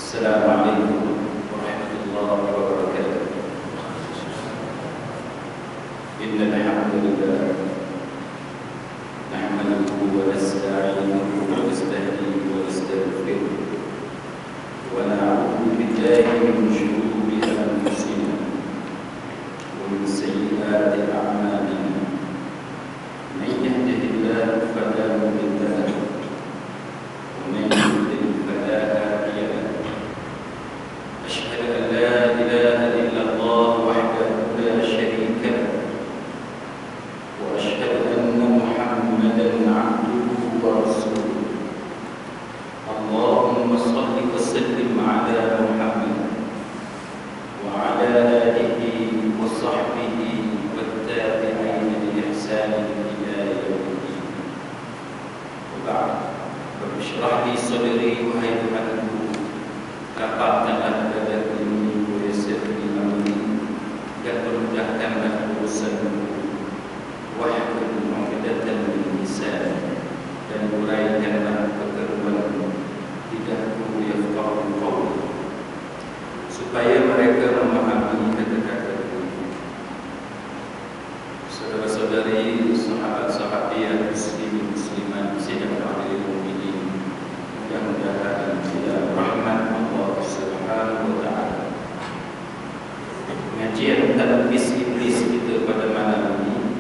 Assalamualaikum warahmatullahi wabarakatuh. Innal hamdalillah nahmaduhu wa nasta'inuhu wa nastahdihi wa nastaghfiruh wa na'udzu billahi min shururi anfusina wa min sayyiati a'malina. Man yahdihillahu fala mudilla lahu wa man yudlil fala hadiya lahu. أشهد أن لا إله إلا الله وحده لا شريك له وأشهد أن محمدا عبده ورسوله. اللهم صل وسلم على محمد وعلى آله وصحبه والتابعين بإحسان إلى يوم الدين. وبعد رب اشرح لي صدري وهيئ لي rapatkanlah dadaku ini, yassirli amri, dan permudahkanlah urusanku. Wahlul 'uqdatan min lisani, dan uraikanlah keperluanku lidahku yafqahu qawli, supaya mereka memahami kata-kataku. Saudara-saudari, sahabat-sahabiah, muslimin muslimat, sidang hadirin mukminin, mudah-mudahan tidak rahmat Allah Subhanahu wa ta'ala. Pengajian talbis iblis kita pada malam ini,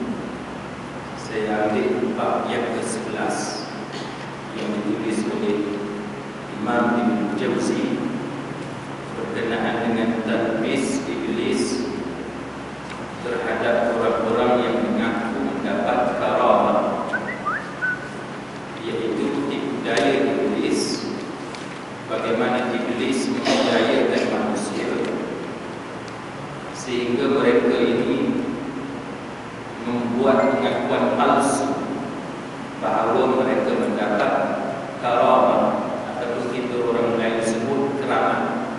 saya ambil bab yang ke-11 yang ditulis oleh Imam Ibn Jauzi berkenaan dengan talbis iblis terhadap orang-orang yang mengaku mendapat karamah, iaitu tipu daya iblis. Bagaimana iblis memperdayakan manusia sehingga mereka ini membuat pengakuan palsu bahawa mereka mendapat karamah, ataupun kita orang Melayu sebut keramat.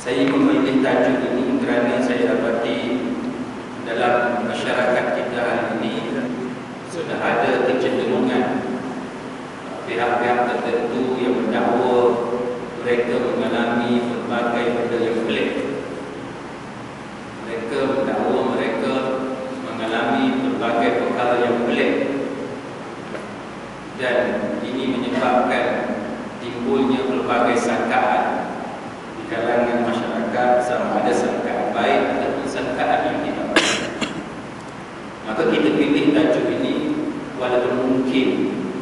Saya memilih tajuk ini kerana saya dapati dalam masyarakat kita hari ini sudah ada kecenderungan pihak-pihak tertentu yang mendakwa mereka mengalami berbagai benda yang pelik. Mereka mendakwa mereka mengalami berbagai perkara yang pelik, dan ini menyebabkan timbulnya berbagai sangkaan di kalangan masyarakat, sama ada sangkaan baik ataupun sangkaan yang tidak baik. Maka kita pilih tajuk ini walaupun mungkin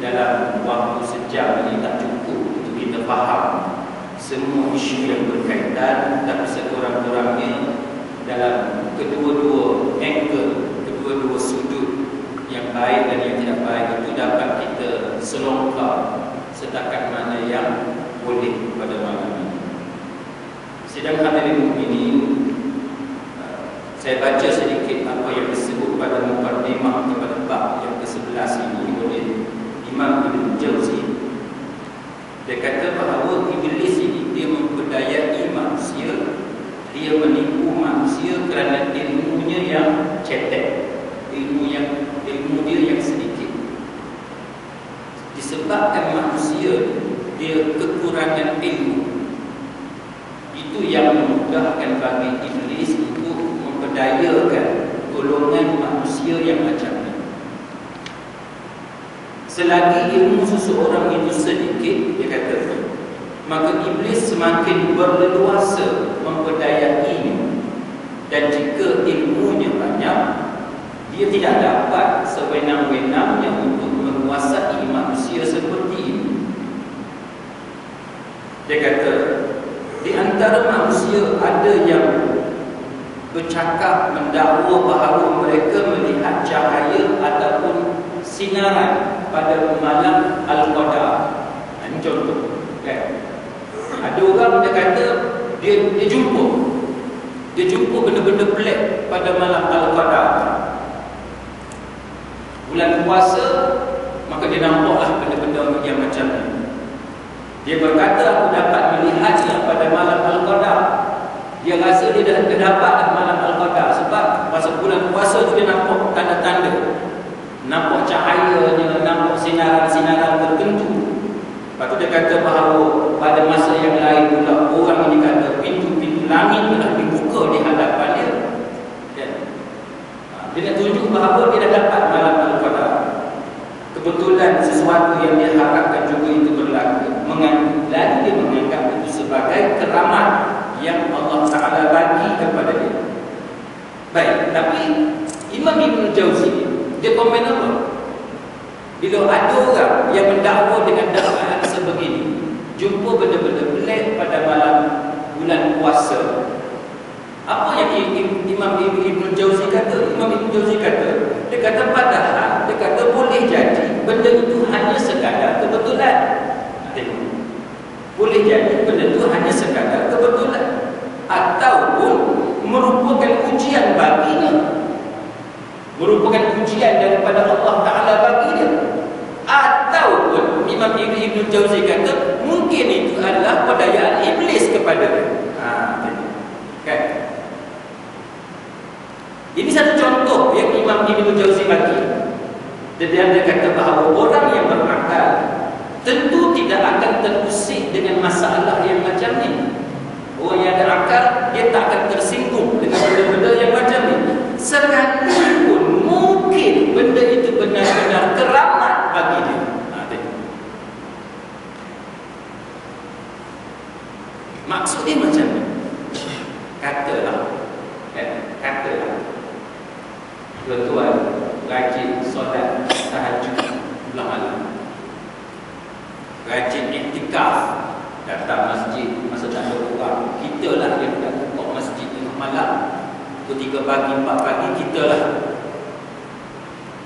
dalam waktu sejam ini tak cukup untuk kita faham semua isu yang berkaitan, tapi sekurang-kurangnya dalam kedua-dua angle, kedua-dua sudut yang baik dan yang tidak baik itu dapat kita selongkar setakat mana yang boleh pada malam ini. Sidang hadirin mukminin, saya baca sedikit apa yang disebut pada mukadimah kepada bab yang ke-11 ini oleh Imam Ibn Jauzi. Dia kata bahawa iblis ini dia memperdayai manusia, dia menipu manusia kerana ilmunya yang cetek, ilmu dia yang sedikit. Disebabkan manusia dia kekurangan ilmu, itu yang memudahkan bagi iblis untuk memperdayakan golongan manusia yang macam ni. Selagi ilmu seseorang itu sedikit, dia kata, maka iblis semakin berleluasa memperdayainya. Dan jika ilmunya banyak, dia tidak dapat sewenang-wenangnya untuk menguasai manusia seperti ini. Dia kata, di antara manusia ada yang bercakap mendakwa bahawa mereka melihat cahaya ataupun sinaran pada malam Al-Qadar. Ini contoh, kan? Ada orang dia kata dia jumpa benda-benda pelik pada malam Al-Qadar. Bulan puasa, maka dia nampaklah benda-benda yang macam ni. Dia berkata, aku dapat melihatnya pada malam Al-Qadar. Dia rasa dia dah dapat malam Al-Qadar sebab masa bulan puasa tu dia nampak tanda-tanda, nampak cahayanya, nampak sinaran-sinaran tertentu Lepas tu dia kata bahawa pada masa yang lain pula orang ini kata pintu-pintu langit telah dibuka di hadapan dia. Kan? Dia nak tunjuk bahawa dia dah dapat malam Al-Qadar. Kebetulan sesuatu yang dia harapkan juga itu berlaku. Lalu dia menganggap itu sebagai keramat yang Allah Ta'ala bagi kepada dia. Baik, tapi Imam Ibn Jauzi dia komen apa? Bila ada orang yang mendakwa dengan dakwaan sebegini, jumpa benda-benda pelik pada malam bulan puasa, apa yang Imam Ibn Jauzi kata? Imam Ibn Jauzi kata, dia kata padahal, dia kata boleh jadi benda itu hanya sekadar kebetulan. Tengok, boleh jadi benda itu hanya sekadar kebetulan, ataupun merupakan ujian baginya, merupakan ujian daripada Allah Ta'ala bagi dia. Ataupun Imam Ibn Jauzi kata mungkin itu adalah pedayaan iblis kepada dia. Kan? Ini satu contoh yang Imam Ibn Jauzi bagi. Dan dia kata bahawa orang yang berakal tentu tidak akan terusik dengan masalah yang macam ni. Orang yang ada akal, dia tak akan tersinggung dengan benda-benda yang macam ni. Sekalipun mungkin benda itu benar-benar keramat bagi dia. Maksud dia macam ni. Katalah, tuan-tuan rajin solat tahajud bulan malam, rajin iktikaf, datang masjid masa tak ada orang. Kita lah yang nak buka masjid tengah malam, pukul 3 pagi, 4 pagi, kita lah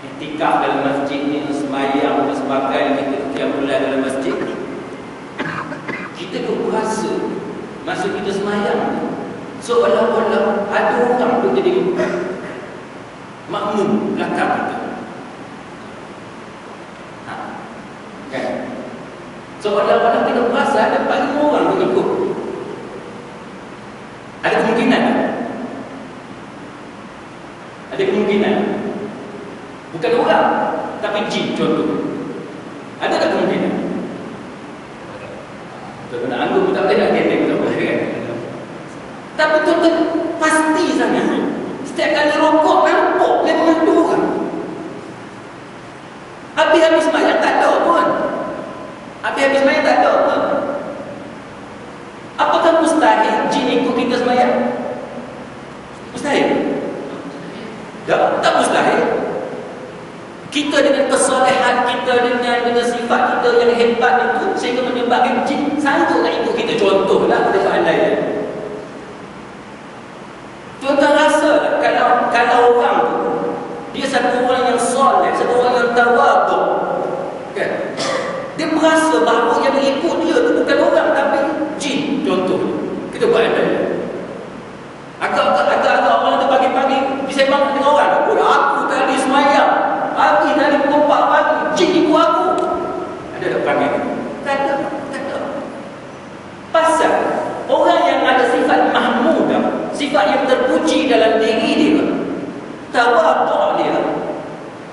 iktikaf dalam masjid ni, sembahyang dan sebagainya, kita qiyamullah dalam masjid. Kita duk berasa masa kita sembahyang seolah-olah ada orang duk jadi makmum belakang kita. Kan? Seolah-olah kita berasa ada banyak orang mengikut. Ada kemungkinan? Ada kemungkinan. Bukan orang, tapi jin contoh. Ada tak kemungkinan? Tuan-tuan anggur pun tak boleh nak gendeng, tak boleh kan? Tapi tuan-tuan pasti sangat setiap kali rokok nampak memang ada orang. Habis-habis sembahyang tak ada pun. Habis-habis sembahyang tak ada pun. Apakah mustahil jin ikut kita sembahyang? Mustahil? Tak mustahil. Kita dengan kesolehan kita, dengan sifat kita yang hebat itu, sehingga menyebabkan jin sanggup nak ikut kita. Contohlah pada pandai. Tuan-tuan rasa kalau orang tu, dia satu orang yang soleh, satu orang yang tawaduk, kan? Dia merasa bahawa yang ikut dia tu bukan orang tapi jin, contohnya. Kita buat andai. Agak-agak orang tu pagi-pagi disembang dengan orang. Aku tadi semayang, pagi tadi pukul 4 pagi, jin ikut aku. Ada tak panggil? Tak ada. Pasal orang yang ada sifat mahmudah, sifat yang terpuji dalam diri dia, tawaduk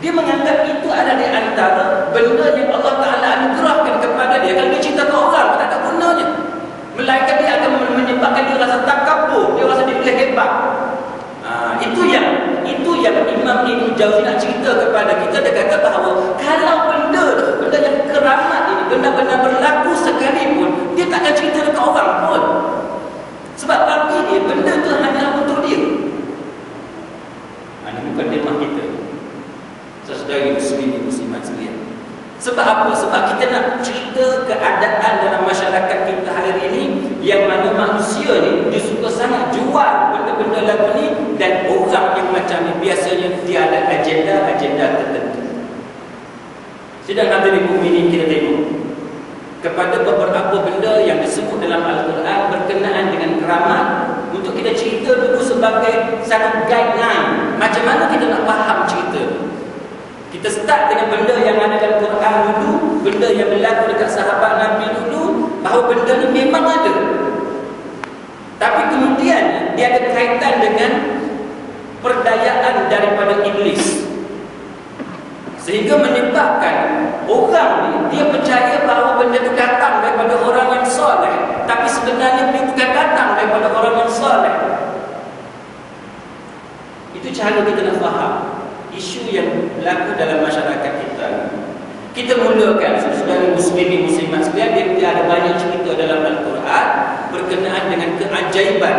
dia menganggap itu ada di antara benda yang Allah Ta'ala anugerahkan kepada dia. Kalau dia cinta ke orang, tak ada gunanya. Melainkan dia akan menyebabkan dia rasa takabur, dia rasa dia boleh hebat. Itu yang Imam Ibn Jauzi nak cerita kepada kita. Dia kata bahawa kalau benda yang keramat ini benar-benar berlaku sekalipun, dia takkan cerita dekat orang pun. Sebab bagi dia benda tu hanya untuk dia. Ini bukan tema kita, saudari muslimin muslimat sekalian. Sebab apa? Sebab kita nak cerita keadaan dalam masyarakat kita hari ini, yang mana manusia ni dia suka sangat jual benda-benda lagu ni, dan orang yang macam ni biasanya dia ada agenda tertentu. Sedang hadirin mukminin, kita tengok kepada beberapa benda yang disebut dalam Al-Quran berkenaan dengan keramat, untuk kita cerita dulu sebagai satu guideline macam mana kita nak faham cerita. Kita start dengan benda yang ada dalam Quran dulu, benda yang berlaku dekat sahabat Nabi dulu, bahawa benda ni memang ada. Tapi kemudian dia ada kaitan dengan perdayaan daripada iblis, sehingga menyebabkan orang ni dia percaya bahawa benda itu datang cara kita nak faham isu yang berlaku dalam masyarakat kita. Kita mulakan saudara muslimin muslimat sekalian, dia ada banyak cerita dalam Al-Quran berkenaan dengan keajaiban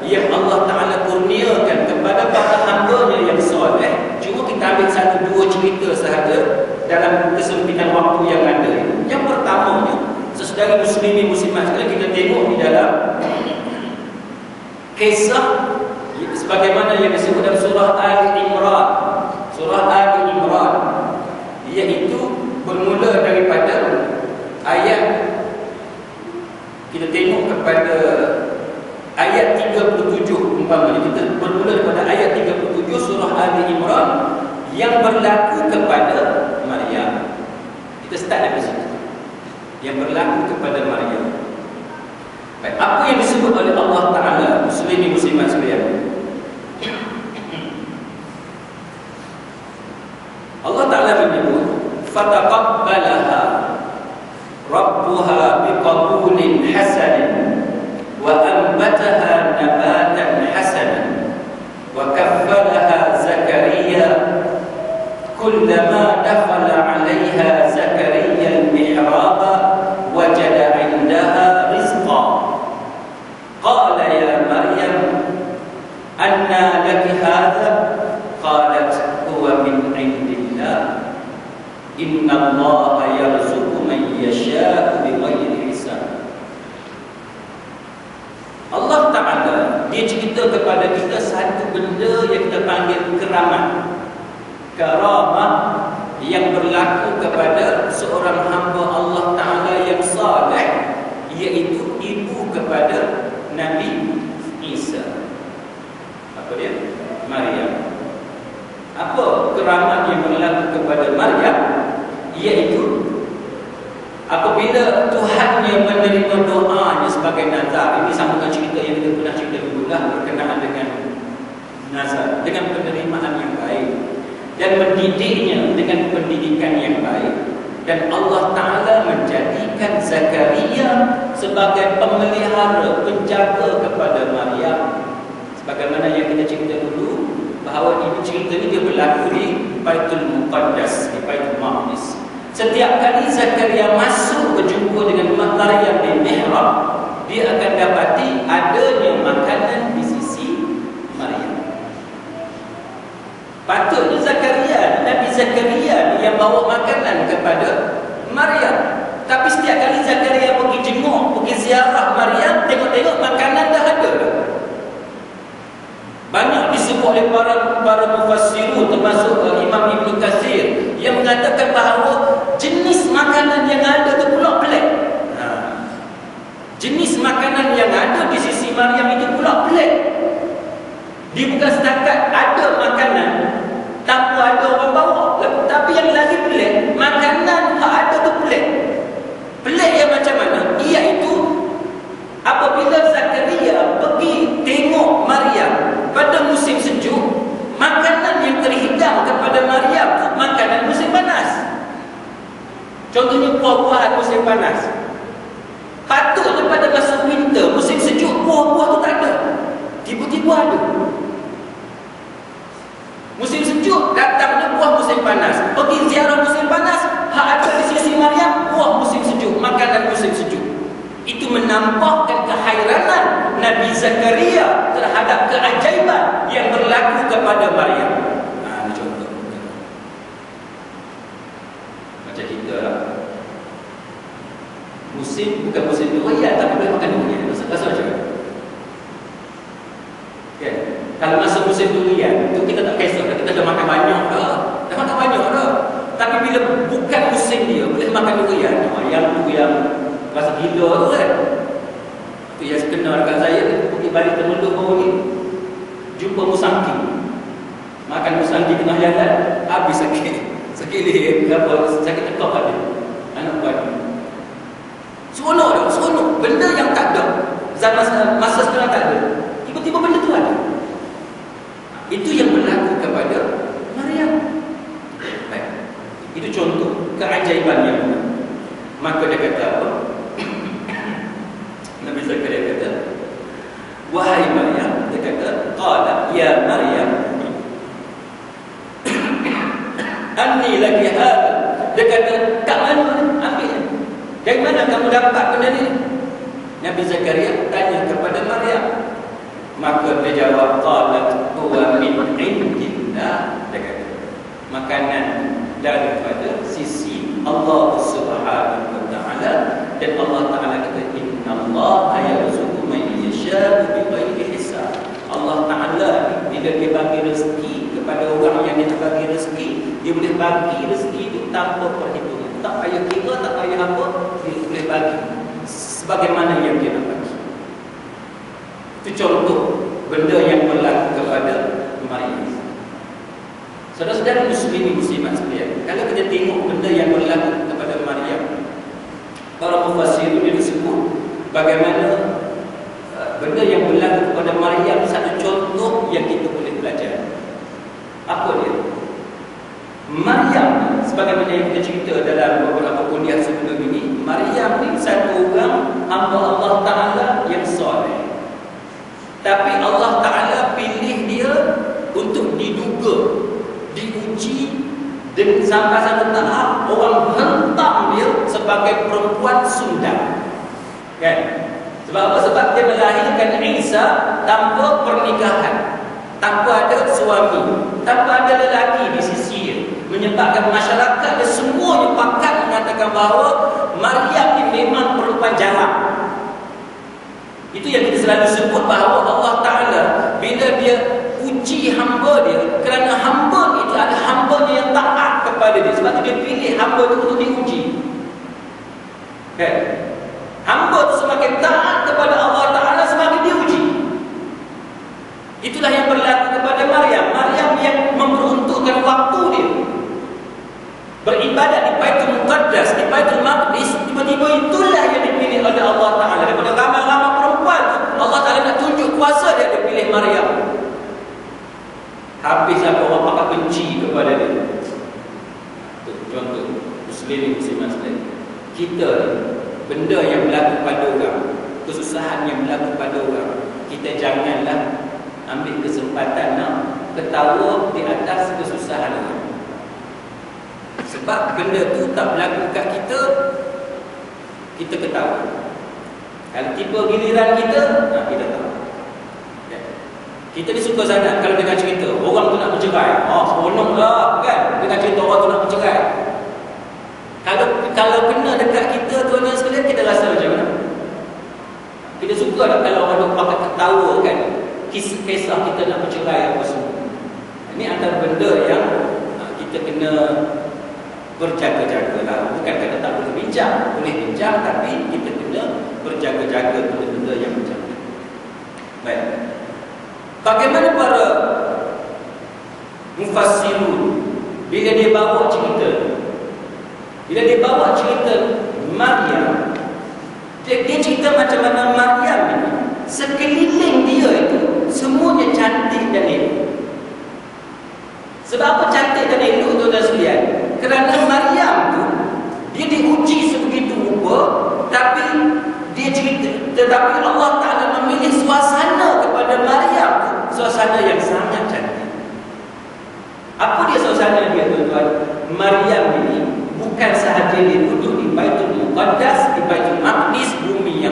yang Allah Ta'ala kurniakan kepada para hamba-Nya yang soleh. Cuma kita ambil satu dua cerita sahaja dalam kesempitan waktu yang ada. Yang pertamanya, saudara muslimin muslimat sekalian, kita tengok di dalam kisah sebagaimana yang disebut dalam surah Al-Imran. Surah Al-Imran, iaitu bermula daripada ayat, kita tengok kepada ayat 37 umpamanya. Kita bermula daripada ayat 37 surah Al-Imran yang berlaku kepada Maryam. Kita start dari situ. Yang berlaku kepada Maryam. Baik, apa yang disebut oleh Allah Ta'ala, muslimin muslimat sekalian? Allah Ta'ala menyebut fataqabbalaha rabbuha biqabulin hasanin wa anbataha nabatan hasanan wa kaffalaha Zakaria kullama dakhala 'alayha Zakaria al-mihraba wajada 'indaha rizqa qala ya Maryam anna laki hadha qalat huwa min 'indillah Inna Allah yarzuqu man yasha'u bighairi hisab. Allah Ta'ala dia cerita kepada kita satu benda yang kita panggil keramat. Karamah yang berlaku kepada seorang hamba Allah Ta'ala yang saleh, iaitu ibu kepada Nabi Isa. Apa dia? Maryam. Apa keramat yang berlaku kepada Maryam? Iaitu apabila Tuhan yang menerima doanya sebagai nazar. Ini sambungan cerita yang kita pernah cerita dulu lah berkenaan dengan nazar, dengan penerimaan yang baik dan mendidiknya dengan pendidikan yang baik. Dan Allah Ta'ala menjadikan Zakaria sebagai pemelihara, penjaga kepada Maryam. Sebagaimana yang kita cerita dulu, bahawa ini cerita ini dia berlaku di Baitul Muqaddas, di Baitul Maqdis. Setiap kali Zakaria masuk berjumpa dengan Maryam di mihrab, dia akan dapati adanya makanan di sisi Maryam. Patutnya Zakaria, Nabi Zakaria yang bawa makanan kepada Maryam. Tapi setiap kali Zakaria pergi jenguk, pergi ziarah Maryam, tengok-tengok makanan dah ada. Banyak disebut oleh para mufassirun, termasuk Imam Ibn Katsir, yang mengatakan bahawa jenis makanan yang ada itu pula pelik. Jenis makanan yang ada di sisi Maryam itu pula pelik. Dia bukan setakat ada makanan tanpa ada orang bawa, tapi yang lagi pelik, makanan yang ada itu pelik. Pelik yang macam mana? Iaitu apabila Zakaria pergi tengok Maryam pada musim sejuk, makanan yang terhidang kepada Maryam itu makanan musim panas. Contohnya buah-buahan musim panas. Patutnya pada masa winter, musim sejuk, buah-buah itu tak ada. Tiba-tiba ada. Musim sejuk, datangnya buah musim panas. Pergi ziarah musim panas, ada di sisi Maryam buah musim sejuk, makanan musim sejuk. Itu menampakkan keheranan Nabi Zakaria terhadap keajaiban yang berlaku kepada Maryam. Ini contoh. Macam kita lah. Musim, bukan musim durian, tapi boleh makan durian. Rasa macam mana? Okay. Kalau masa musim durian, itu kita tak kisah. Kita dah makan banyak dah. Dah makan banyak dah. Tapi bila bukan musim dia, boleh makan durian. Yang rasa gila tu kan. Itu yang kenal dekat saya, pergi balik Temeluk baru ni, jumpa musangki. Makan musangki tengah jalan, habis sakit leher, sakit tekak ada. Anak buat seronok dah, seronok. Benda yang tak ada zaman masa sekarang tak ada, tiba-tiba benda tu ada. Itu yang berlaku kepada Maryam. Baik. Itu contoh keajaiban yang benar. Maka dia kata apa? Nabi Zakaria kata, wahai Maryam, dia kata, qala ya Maryam, anni laki hadha. Dia kata, kat mana? Ambil. Dari mana kamu dapat benda ni? Nabi Zakaria tanya kepada Maryam. Maka dia jawab, qalat huwa min indillah. Dia kata, makanan daripada sisi Allah Subhanahu wa taala, dan Allah Taala kata, innallaha yarzuqu man yasha'u bighairi hisab. Allah Taala bila dia bagi rezeki kepada orang yang dia bagi rezeki, dia boleh bagi rezeki itu tanpa perhitungan. Tak payah kira, tak payah apa, dia boleh bagi sebagaimana yang dia nak bagi. Itu contoh benda yang berlaku kepada Maryam. Saudara-saudara muslimin muslimat sekalian, kalau kita tengok benda yang berlaku kepada Maryam, para mufassir dia disebut bagaimana benda yang berlaku kepada Maryam satu contoh yang kita boleh belajar. Apa dia? Maryam, sebagaimana yang kita cerita dalam beberapa kuliah sebelum ini, Maryam ni satu orang hamba Allah Ta'ala yang soleh. Tapi Allah Ta'ala pilih dia untuk diduga, diuji, dan sampai satu tahap orang hentam dia sebagai perempuan Sunda. Kan? Sebab apa? Sebab dia melahirkan Isa tanpa pernikahan, tanpa ada suami, tanpa ada lelaki di sisi dia, menyebabkan masyarakat dia semuanya pakat mengatakan bahawa Maryam ni memang perempuan jarak. Itu yang kita selalu sebut bahawa Allah Ta'ala bila dia uji hamba dia, kerana hamba itu ada hamba yang taat kepada dia, sebab itu dia pilih hamba itu untuk diuji. Kan? Hamba itu semakin taat kepada Allah Ta'ala, semakin diuji. Itulah yang berlaku kepada Maryam. Maryam yang memperuntukkan waktu dia beribadat di Baitul Muqaddas, di Baitul Maqdis, tiba-tiba itulah yang dipilih oleh Allah Ta'ala. Daripada ramai-ramai perempuan, Allah Ta'ala nak tunjuk kuasa dia, dia pilih Maryam. Habis apa orang pakai benci kepada dia. Contoh, muslimin muslimat sekalian, kita benda yang berlaku pada orang, kesusahan yang berlaku pada orang, kita janganlah ambil kesempatan nak ketawa di atas kesusahan orang. Sebab benda tu tak berlaku kat kita, kita ketawa. Kalau tiba giliran kita, kita tahu. Kita ni suka sangat kalau dengan cerita orang tu nak bercerai. Seronok lah kan, dengan cerita orang tu nak bercerai. Kalau kena dekat kita, tuan-tuan sekalian, kita rasa macam mana? Kita suka tak kalau orang tu pakai ketawa kan, kisah-kisah kita nak bercerai apa semua. Ini antara benda yang kita kena berjaga-jaga lah. Bukan kata tak boleh bincang, boleh bincang, tapi kita kena berjaga-jaga benda-benda yang macam ni. Baik. Bagaimana para mufassirun bila dia bawa cerita, bila dia bawa cerita Maryam, dia cerita macam mana Maryam ini, sekeliling dia itu semuanya cantik dan elok. Sebab apa cantik dan elok, tuan-tuan sekalian? Kerana Maryam tu dia diuji sebegitu rupa, tetapi Allah Ta'ala memilih suasana kepada Maryam tu, suasana yang sangat cantik. Apa dia suasana dia, tuan-tuan? Maryam ini bukan sahaja dia duduk di Baitul Muqaddas, di Baitul Maqdis, bumi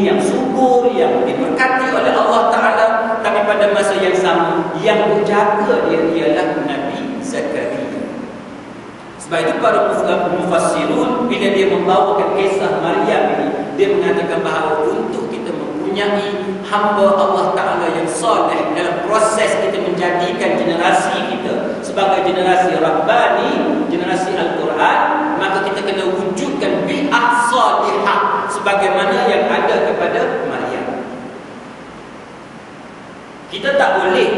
yang subur, yang diberkati oleh Allah Ta'ala, tapi pada masa yang sama yang menjaga dia ialah Nabi Zakaria. Sebab itu para mufassirun bila dia membawakan kisah Maryam ini, dia mengatakan bahawa untuk kita mempunyai hamba Allah Ta'ala yang soleh dalam proses kita menjadikan generasi kita sebagai generasi Rabbani, generasi Al-Quran, maka kita kena wujudkan bi'ah salihah sebagaimana yang ada kepada Maryam. Kita tak boleh,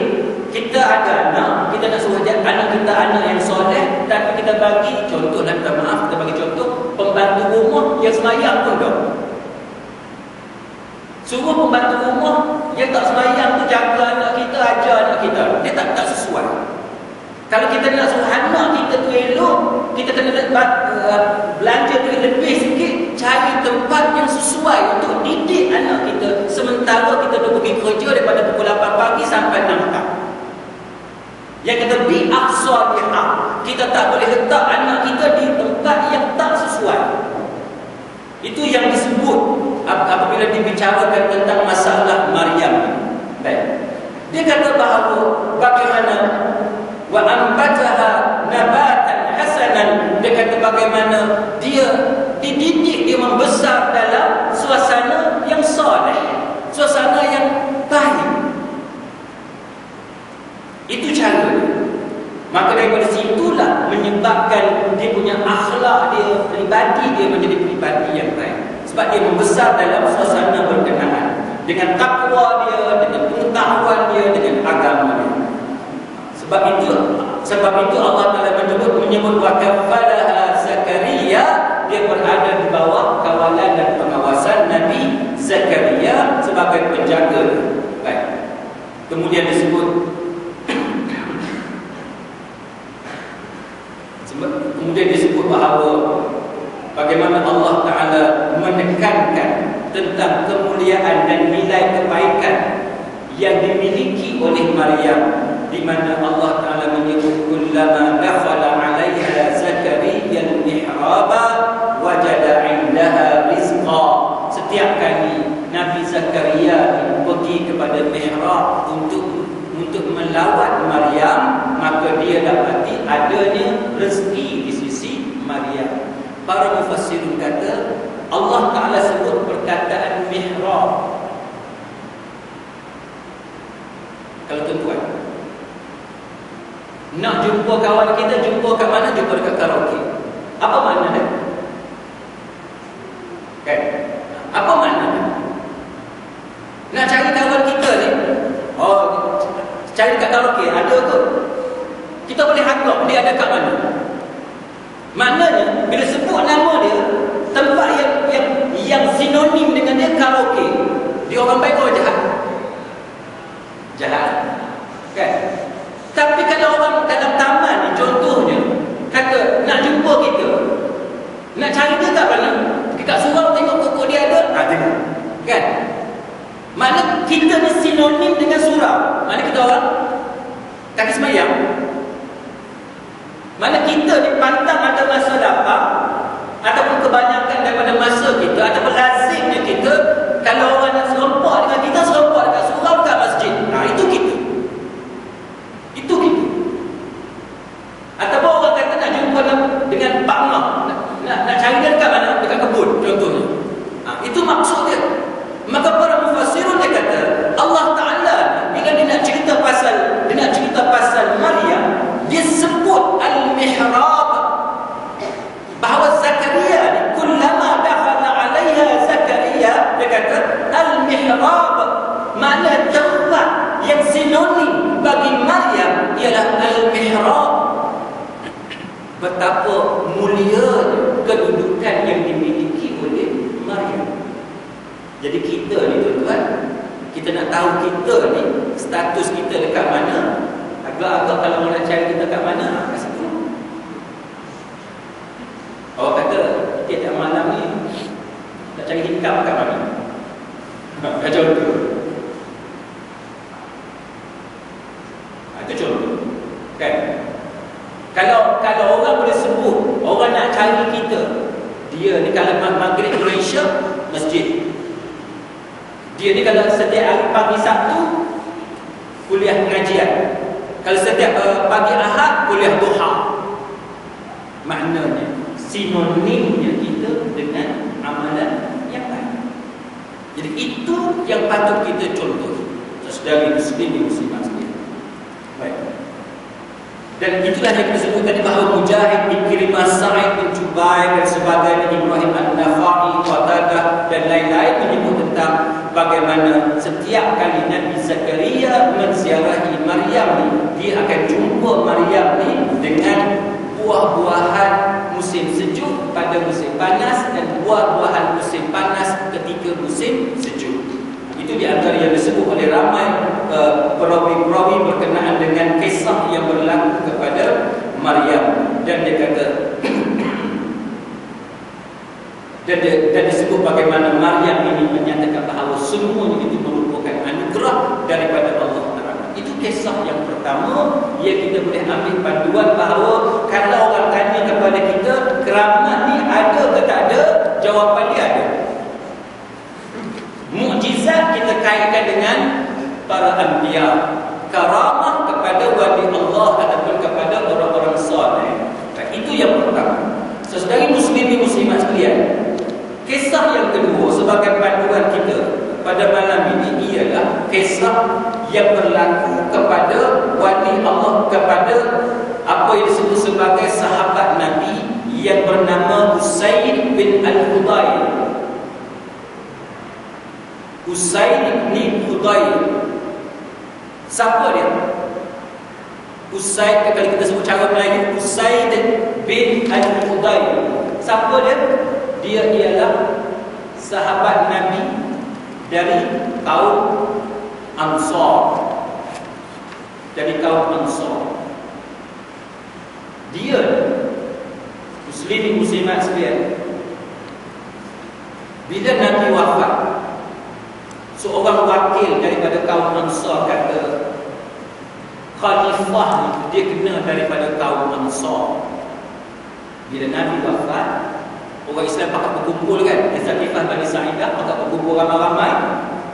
kita ada anak, kita nak suruh anak kita anak yang soleh, tapi kita bagi contoh, dan minta maaf, kita bagi contoh pembantu rumah yang semayang pun tak. Suruh pembantu rumah yang tak semayang tu jaga anak kita, ajar anak kita, dia tak sesuai. Kalau kita nak suruh anak kita tu elok, kita kena belanja duit lebih sikit, cari tempat yang sesuai untuk didik anak kita, sementara kita dah pergi kerja daripada pukul 8 pagi sampai 6 petang. Yang kata bi'ah salihah, kita tak boleh letak anak kita di tempat yang tak sesuai. Itu yang disebut apabila dibicarakan tentang masalah Maryam. Baik. Dia kata bahawa bagaimana wa ambataha nabatan hasanan, dia kata bagaimana dia dididik, dia membesar dalam suasana yang soleh, suasana yang baik. Itu cara dia. Maka daripada situlah menyebabkan dia punya akhlak dia, pribadi dia menjadi pribadi yang baik. Sebab dia membesar dalam suasana berkenaan dengan takwa dia, dengan pengetahuan dia, dengan agama dia. Sebab itu Allah Taala menyebut wa kafalaha Zakaria, dia berada di bawah kawalan dan pengawasan Nabi Zakaria sebagai penjaga. Baik. Kemudian disebut bahawa bagaimana Allah Taala menekankan tentang kemuliaan dan nilai kebaikan yang dimiliki oleh Maryam, di mana Allah Taala menyebut kullama dakhala 'alaiha Zakaria al-mihraba wajada 'indaha rizqa. Setiap kali Nabi Zakaria pergi kepada mihrab untuk melawat Maryam, maka dia dapati adanya rezeki di sisi Maryam. Para mufassirun kata Allah Taala sebut perkataan mihrab. Kalau tuan-tuan nak jumpa kawan kita, jumpa kat mana? Jumpa dekat karaoke. Apa makna dia? Kan? Apa makna dia? Nak cari kawan kita ni, cari dekat karaoke, ada ke? Kita boleh hantar dia ada kat mana? Maknanya bila sebut nama dia, tempat yang sinonim dengan dia karaoke, dia orang baik atau jahat? Jahat. Kan? Tapi kalau orang dalam taman ni, contohnya kata nak jumpa kita, nak cari dia kat mana? Dekat surau tengok pokok dia ada, tengok. Kan? Makna kita ni sinonim dengan surau. Makna kita orang kaki semayang. Mana kita di pantang ada masa lapar, ataupun kebanyakan daripada masa kita, ataupun lazimnya kita, kalau orang nak serempak dengan kita, serempak dekat surau, dekat masjid. Itu kita. Itu kita. Ataupun orang kata nak jumpa dengan Pak Mak, nak cari dia dekat mana? Dekat kebun, contohnya. Itu maksud dia. Maka para mufassirun dia kata Allah Ta'ala bila dia nak cerita pasal Maryam, dia sebut al-mihrab, bahawa Zakaria ni kullama dakhala 'alaiha Zakaria, dia kata al-mihrab, makna tempat yang sinonim bagi Maryam ialah al-mihrab. Betapa mulia kedudukan yang dimiliki oleh Maryam. Jadi kita ni tuan-tuan, kita nak tahu kita ni status kita dekat mana. Agak-agak kalau orang nak cari kita kat mana, kat situ. Orang kata tiap malam ni nak cari hikam kat mana? Kat contoh. Itu contoh. Kan? Kalau orang boleh sebut orang nak cari kita, dia ni kalau maghrib Malaysia, masjid. Dia ni kalau setiap hari pagi Sabtu kuliah pengajian, kalau setiap pagi Ahad kuliah duha. Maknanya sinonimnya kita dengan amalan yang baik. Jadi itu yang patut kita contoh saudari muslimin muslimat sekalian. Baik. Dan itulah yang kita sebut tadi bahawa Mujahid, Ikrimah, Sa'id bin Jubair dan sebagainya, Ibrahim An-Nakhai, Qatadah dan lain-lain menyebut tentang bagaimana setiap kali Nabi Zakaria menziarahi Maryam ni, dia akan jumpa Maryam ni dengan buah-buahan musim sejuk pada musim panas dan buah-buahan musim panas ketika musim sejuk. Itu di antara yang disebut oleh ramai perawi-perawi berkenaan dengan kisah yang berlaku kepada Maryam. Dan dia kata dan disebut bagaimana Maryam ini menyatakan bahawa semuanya itu merupakan anugerah daripada Allah Taala. Itu kisah yang pertama yang kita boleh ambil panduan bahawa kalau orang tanya kepada kita keramat ni ada ke tak ada, jawapan dia ada. Mukjizat kita kaitkan dengan para anbiya, karamah kepada wali Allah ataupun kepada orang-orang saleh. Itu yang pertama. Saudari muslimin muslimat sekalian, kisah yang kedua sebagai panduan kita pada malam ini ialah kisah yang berlaku kepada wali Allah, kepada apa yang disebut sebagai sahabat Nabi yang bernama Usaid bin Al-Hudayr. Usaid bin Hudayr. Siapa dia? Usaid, kalau kita sebut cara Melayu, Usaid bin Al-Hudayr. Siapa dia? Dia ialah sahabat Nabi dari kaum Ansar. Dari kaum Ansar. Dia muslimin muslimat sekalian, bila Nabi wafat, seorang wakil daripada kaum Ansar kata, khalifah ni dia kena daripada kaum Ansar. Bila Nabi wafat, orang Islam pakat berkumpul kan, di Saqifah Bani Sa'idah pakat berkumpul ramai-ramai.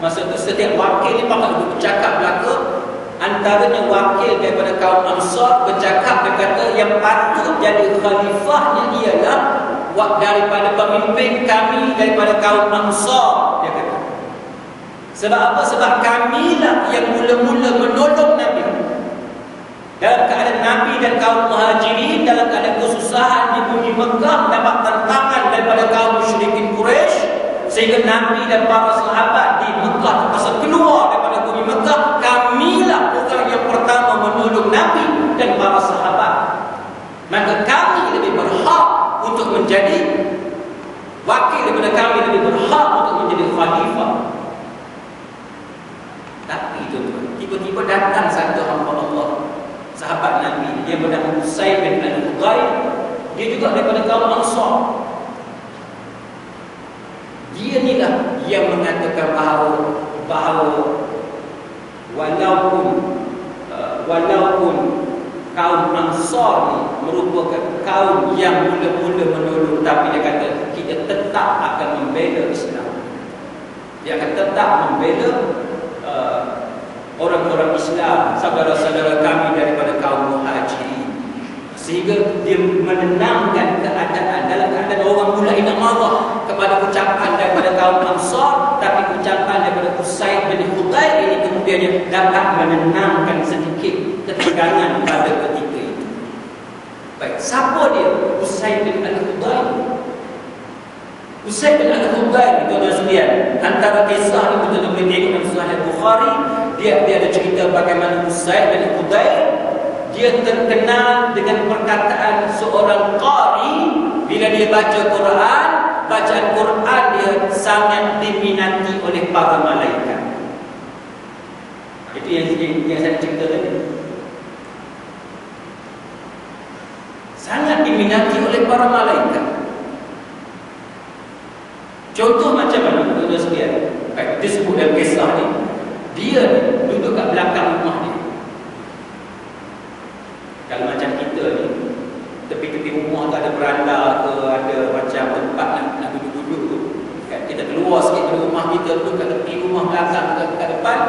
Masa tu setiap wakil ni pakat bercakap belaka. Antaranya wakil daripada kaum Ansar bercakap, dia kata yang patut jadi khalifahnya ialah daripada pemimpin kami daripada kaum Ansar, dia kata. Sebab apa? Sebab kamilah yang mula-mula menolong Nabi dalam keadaan Nabi dan kaum Muhajirin dalam keadaan kesusahan di bumi Mekah mendapat tantangan daripada kaum musyrikin Quraisy, sehingga Nabi dan para sahabat di Mekah terpaksa keluar daripada bumi Mekah. Kamilah orang yang pertama menolong Nabi dan para sahabat. Maka kami lebih berhak untuk menjadi wakil daripada kami, lebih berhak untuk menjadi khalifah. Tapi itu tiba-tiba datang satu hamba Allah, sahabat Nabi, dia bernama Usaid bin Al-Hudayr. Dia juga daripada kaum Ansar. Dia inilah yang mengatakan bahawa walaupun kaum Ansar ni merupakan kaum yang mula-mula menolong, tapi dia kata kita tetap akan membela Islam. Dia akan tetap membela orang-orang Islam, saudara-saudara kami daripada kaum Muhajirin, sehingga dia menenangkan keadaan dalam keadaan orang mulai nak marah kepada ucapan daripada kaum Ansar, tapi ucapan daripada Usaid bin Hudayr ini kemudiannya dapat menenangkan sedikit ketegangan pada ketika itu. Baik, siapa dia? Usaid bin Al-Hudayr. Usaid bin Al-Hudayr, tuan-tuan sekalian, antara kisah ni kita boleh tengok dalam Sahih Bukhari. Dia ada cerita bagaimana Usaid bin Hudayr dia terkenal dengan perkataan seorang qari. Bila dia baca Quran, bacaan Quran dia sangat diminati oleh para malaikat. Itu yang saya cerita tadi. Sangat diminati oleh para malaikat. Contoh macam mana tuan-tuan sekalian? Baik, disebut dalam kisah ni, dia duduk kat belakang rumah dia. Kalau macam kita ni, tepi-tepi rumah tu ada beranda ke, ada macam tempat nak duduk-duduk tu kan, kita keluar sikit dari rumah kita, duduk kat tepi rumah belakang ke kat depan,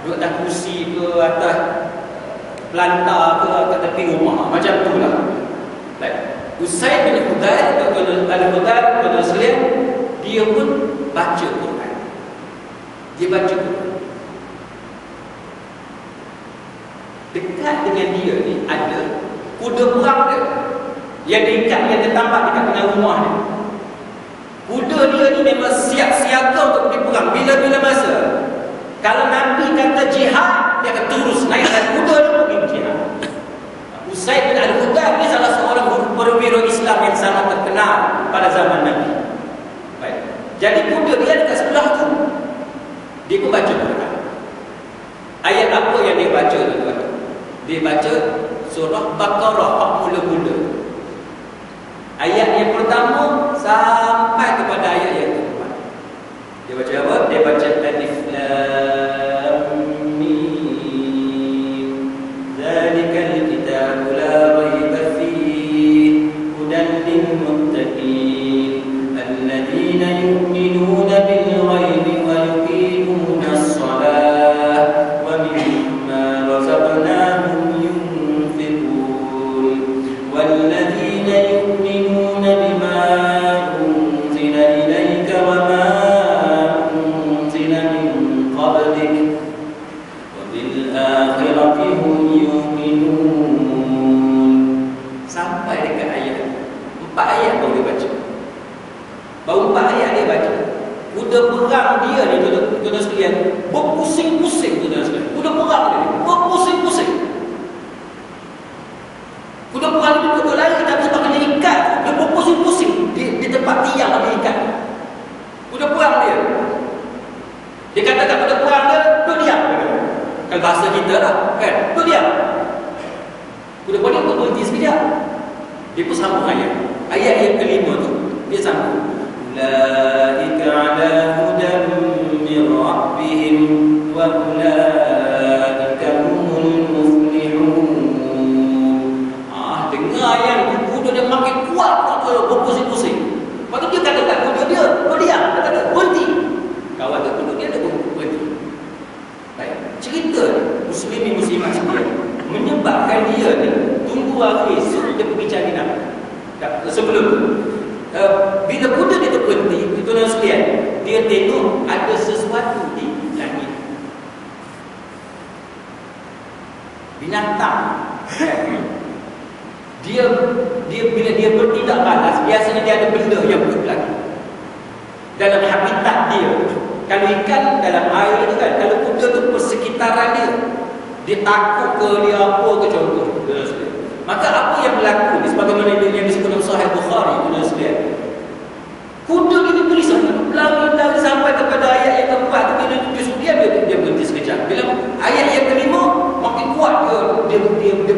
duduk atas kursi ke, atas pelantar ke, kat tepi rumah. Macam tu lah. Like, Usaid bin Hudayr, tuan-tuan sekalian, dia pun baca Quran. Dia baca Quran. Dekat dengan dia ni ada kuda perang dia yang diikat, yang tertampak dekat tengah rumah dia. Kuda dia ni memang siap siaga untuk pergi perang bila-bila masa. Kalau Nabi kata jihad, dia akan terus naik dan kuda dia pergi jihad. Usaid bin Al-Hudayr ni salah seorang perwira Islam yang sangat terkenal pada zaman Nabi. Baik. Jadi kuda dia dekat sebelah tu. Dia pun baca Quran. Ayat apa yang dia baca tu? Dia baca surah Baqarah, hak mula-mula. Ayat yang pertama sampai kepada ayat yang keempat. Dia baca apa? Dia baca Alif Lam Mim. dia baca. Kuda perang dia ni tuan-tuan sekalian, berpusing-pusing tuan-tuan sekalian. Kuda perang dia ni berpusing-pusing. Kuda perang dia duduk lari tapi sebab kena ikat, dia berpusing-pusing di tempat tiang ada ikat. Kuda perang dia. Dia kata kat kuda perang dia, duduk diam. Kalau bahasa kita lah, kan? Duduk diam. Kuda perang dia berhenti sekejap. Dia pun sambung ayat. Ayat yang kelima tu, dia sambung. Ulaika ala hudan min rabbihim wa ulaika humul muflihun. Dengar yang kuda dia makin kuat tu berpusing-pusing. Lepas tu dia kata kat kuda dia, kau diam. Dia kata, berhenti. Kawan kat kuda dia berhenti. Baik, cerita muslimin muslimat sekalian menyebabkan dia ni tunggu hari esok dia pergi cari Nabi. Sebelum tu, bila kuda dia berhenti, tuan-tuan sekalian, dia tengok ada sesuatu di langit. Binatang. Dia bila dia bertindak balas, biasanya dia ada benda yang berlaku dalam habitat dia. Kalau ikan dalam air tu kan, kalau kuda tu persekitaran dia takut ke, dia apa ke contoh. Maka apa yang berlaku ni, sebagaimana yang disebut dalam Sahih Bukhari, tuan-tuan sekalian, kuda dia tulis lari sampai kepada ayat yang keempat tu, dia berhenti sekejap. Bila ayat yang kelima makin kuat dia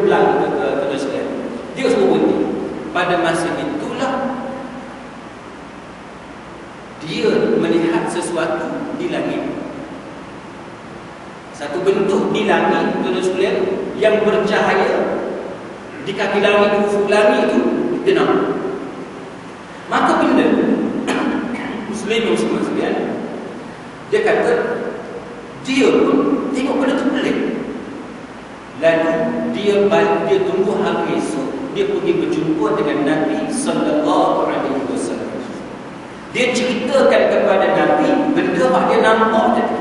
berlari ke tuan-tuan sekalian. Dia suruh berhenti. Pada masa itulah dia melihat sesuatu di langit. Satu bentuk di langit, tuan-tuan sekalian, yang bercahaya di kaki langit, ufuk langit itu dia nampak. Maka bila muslim sekalian, dia kata dia pun tengok benda tu pelik. Lalu dia tunggu hari esok, dia pergi berjumpa dengan Nabi sallallahu alaihi wasallam. Dia ceritakan kepada Nabi benda yang dia nampak tadi.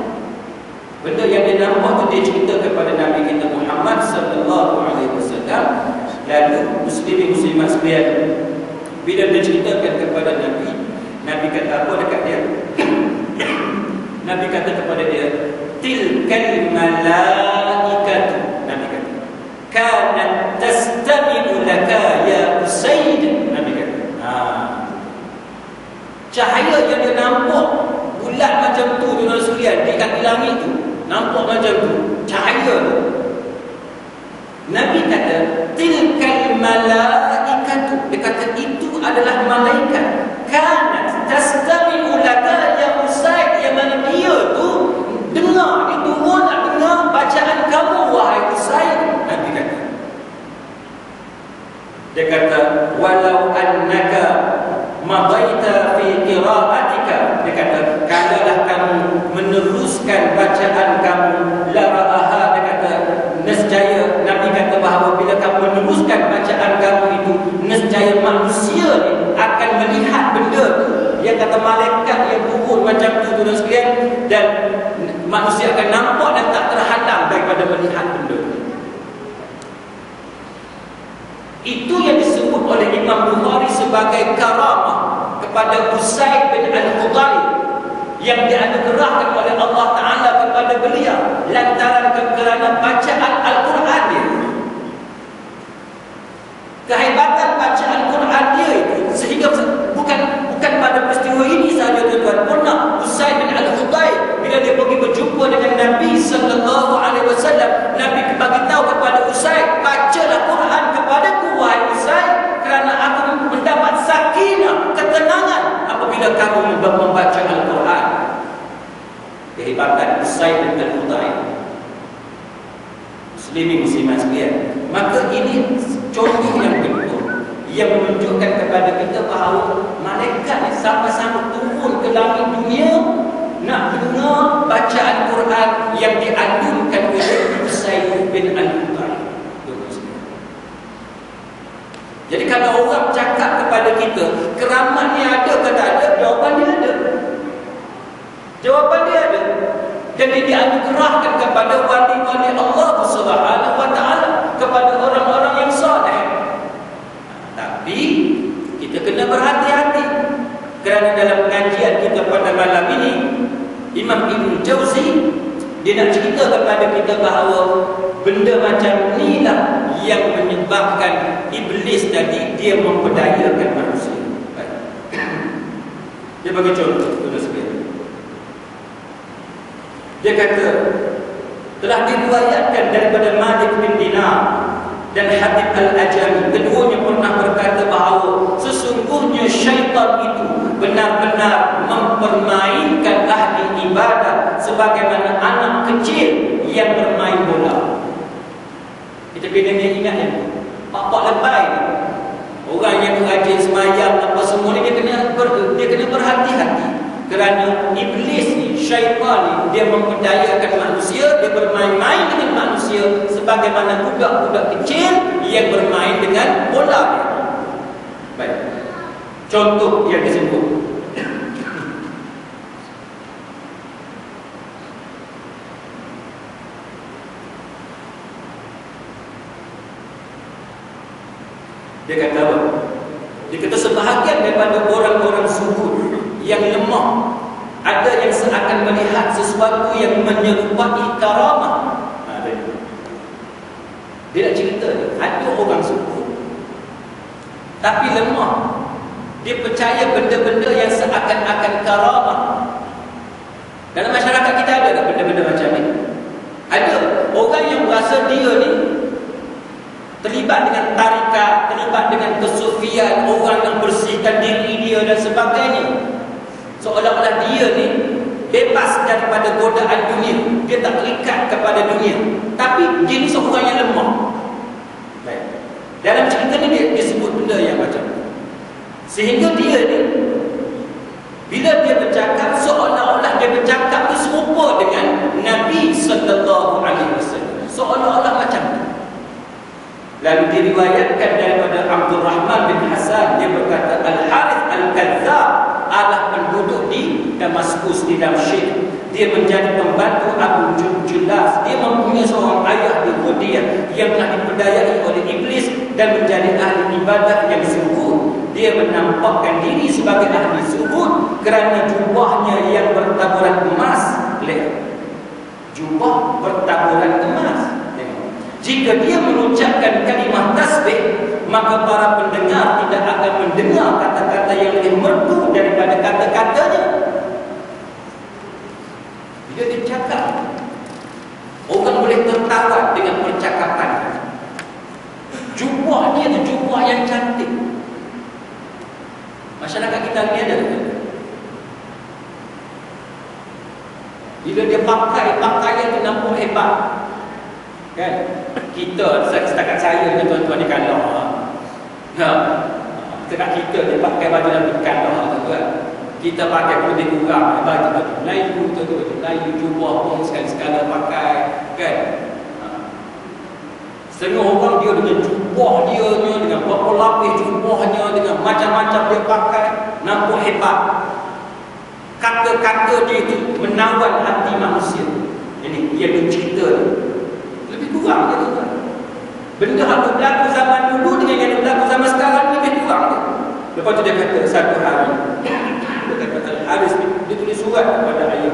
Benda yang dia nampak tu dia cerita kepada Nabi kita Muhammad sallallahu alaihi wasallam. Lalu muslimin muslimat sekalian, bila dia ceritakan kepada Nabi, Nabi kata apa dekat dia? Nabi kata kepada dia, tilkal malaikatu. Nabi kata, kanat tastami'u laka ya Usaid. Nabi kata, cahaya yang dia nampak bulat macam tu, tuan-tuan sekalian, di kaki langit tu, nampak macam tu, cahaya tu. Nabi kata, tilkal malaikatu. Dia kata itu adalah malaikat. Kanat tastami'u laka ya Usaid, yang mana dia tu dengar, dia turun nak dengar bacaan kamu wahai Usaid. Nabi kata, dia kata, walau annaka madaita fi qira'atika. Dia kata, kalaulah kamu meneruskan bacaan kamu, la ra'aha. Dia kata, nescaya, Nabi kata bahawa bila kamu meneruskan bacaan kamu itu, nescaya manusia ni akan melihat benda tu. Dia kata malaikat yang turun macam tu, tuan sekalian, dan manusia akan nampak dan tak terhadang daripada melihat benda tu. Itu yang disebut oleh Imam Bukhari sebagai karamah kepada Usaid bin Al-Hudayr, yang dianugerahkan oleh Allah Ta'ala kepada beliau lantaran kerana bacaan Al-Quran dia. Kehebatan bacaan Quran dia itu, sehingga bukan pada peristiwa ini sahaja, tuan-tuan. Pernah Usaid bin Al-Hudayr bila dia pergi berjumpa dengan Nabi sallallahu alaihi wasallam, Nabi bagi tahu kepada Usaid, bacalah Quran kepadaku wahai Usaid, kerana aku mendapat sakinah, ketenangan apabila kamu membaca Al-Quran. Kehebatan Usaid bin Al-Hudayr. Muslimin muslimat sekalian, maka ini contoh yang kedua yang menunjukkan kepada kita bahawa malaikat ni sama-sama turun ke langit dunia nak dengar bacaan Quran yang dialunkan oleh Usaid bin Al-Hudayr. Jadi kalau orang cakap kepada kita keramat ni ada ke tak ada, jawapan dia ada. Jawapan dia ada. Dan dia dianugerahkan kepada wali-wali Allah Subhanahu wa ta'ala, kepada orang-orang yang soleh. Tapi kita kena berhati-hati, kerana dalam pengajian kita kita pada malam ini, Imam Ibn Jauzi dia nak cerita kepada kita bahawa benda macam inilah yang menyebabkan iblis tadi dia memperdayakan manusia. Dia bagi contoh, tuan sekalian. Dia kata, telah diriwayatkan daripada Malik bin Dinar dan Hatib Al-Ajami, keduanya pernah berkata bahawa sesungguhnya syaitan itu benar-benar mempermainkan ahli ibadah sebagaimana anak kecil yang bermain bola. Kita kena ingat ya, pak-pak lebay ni, orang yang rajin semayang apa semua ni, dia kena berhati-hati, kerana iblis ni, syaitan ni, dia memperdayakan manusia, dia bermain-main dengan manusia sebagaimana budak-budak kecil yang bermain dengan bola dia. Baik, contoh yang disebut, dia kata apa? Dia kata sebahagian daripada orang-orang zuhud yang lemah, ada yang seakan melihat sesuatu yang menyerupai karamah. Dia nak cerita ni, ada orang zuhud tapi lemah, dia percaya benda-benda yang seakan-akan karamah. Dalam masyarakat kita ada tak benda-benda macam ni? Ada orang yang berasa dia ni terlibat dengan tarikat, terlibat dengan kesufian, orang yang bersihkan diri dia dan sebagainya, seolah-olah dia ni bebas daripada godaan dunia, dia tak terikat kepada dunia, tapi dia ni seorang yang lemah. Baik, dalam cerita ni dia sebut benda yang macam ni, sehingga dia ni bila dia bercakap, seolah-olah dia bercakap tu serupa dengan Nabi sallallahu alaihi wasallam, seolah-olah macam tu. Lalu diriwayatkan daripada Abdul Rahman bin Hasan, dia berkata Al-Harith Al-Kadzab adalah penduduk di Damaskus, di Damsyik. Dia menjadi pembantu Abu Julas. Dia mempunyai seorang ayah Yahudi yang telah diperdayai oleh iblis dan menjadi ahli ibadah yang zuhud. Dia menampakkan diri sebagai ahli zuhud kerana jubahnya yang bertaburan emas. Lihat, jubah bertaburan emas. Jika dia mengucapkan kalimah tasbih, maka para pendengar tidak akan mendengar kata-kata yang lebih merdu daripada kata-katanya. Bila dia cakap, orang boleh tertawa dengan percakapan. Jubah dia tu jubah yang cantik. Masyarakat kita ni ada. Bila dia pakai pakaian tu nampak hebat, kan? Kita setakat saya ni tuan-tuan ni kalah. Setakat kita dia pakai baju yang kalah tu kan. Kita pakai putih kurang, baju Melayu tu baju Melayu, jubah pun sekali-sekala pakai, kan? Setengah orang dia dengan jubah dia dengan berapa lapis jubahnya, dengan macam-macam dia pakai, nampak hebat. Kata-kata dia tu menawan hati manusia. Ini dia bercerita ni. Lebih kurang je tuan. Benda yang berlaku zaman dulu dengan yang berlaku zaman sekarang ni lebih kurang je. Lepas tu dia kata satu hari, dia kata Al-Haris ni, dia tulis surat kepada ayah.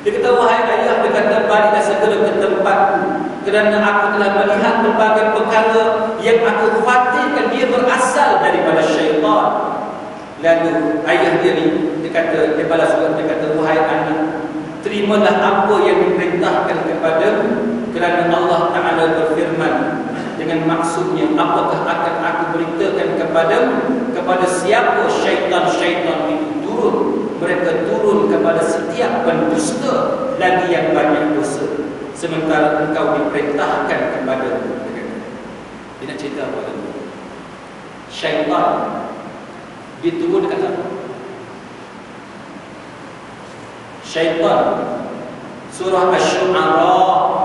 Dia kata, wahai ayah, dia kata, baliklah segera ke tempatku, kerana aku telah melihat berbagai perkara yang aku khawatirkan dia berasal daripada syaitan. Lalu ayah dia ni, dia kata, dia balas surat, dia kata, wahai anak, terimalah apa yang diperintahkan kepadamu, kerana Allah Ta'ala berfirman dengan maksudnya, apakah akan aku beritakan kepadamu, kepada siapa syaitan-syaitan itu turun, mereka turun kepada setiap pendusta lagi yang banyak dosa, sementara engkau diperintahkan kepadamu. Dia nak cerita apa tu? Syaitan dia turun dekat sana. Syaitan, surah Asy-Syu'ara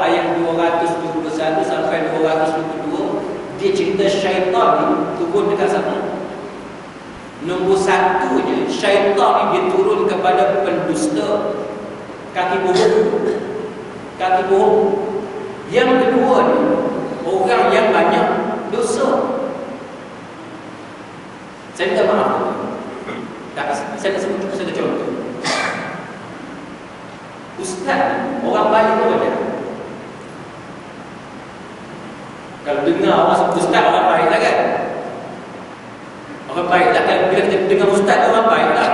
ayat 221 sampai 222, dia cerita syaitan ni turun dekat sana. Nombor satunya, syaitan ni dia turun kepada pendusta, kaki bohong. Kaki bohong. Yang kedua ni, orang yang banyak dosa. Saya minta maaf, Tapi saya nak sebut satu contoh. Ustaz orang baik tu ada. Kalau dengar orang sebut ustaz, orang baik lah kan? Orang baik lah kan? Bila kita dengar ustaz, orang baik lah.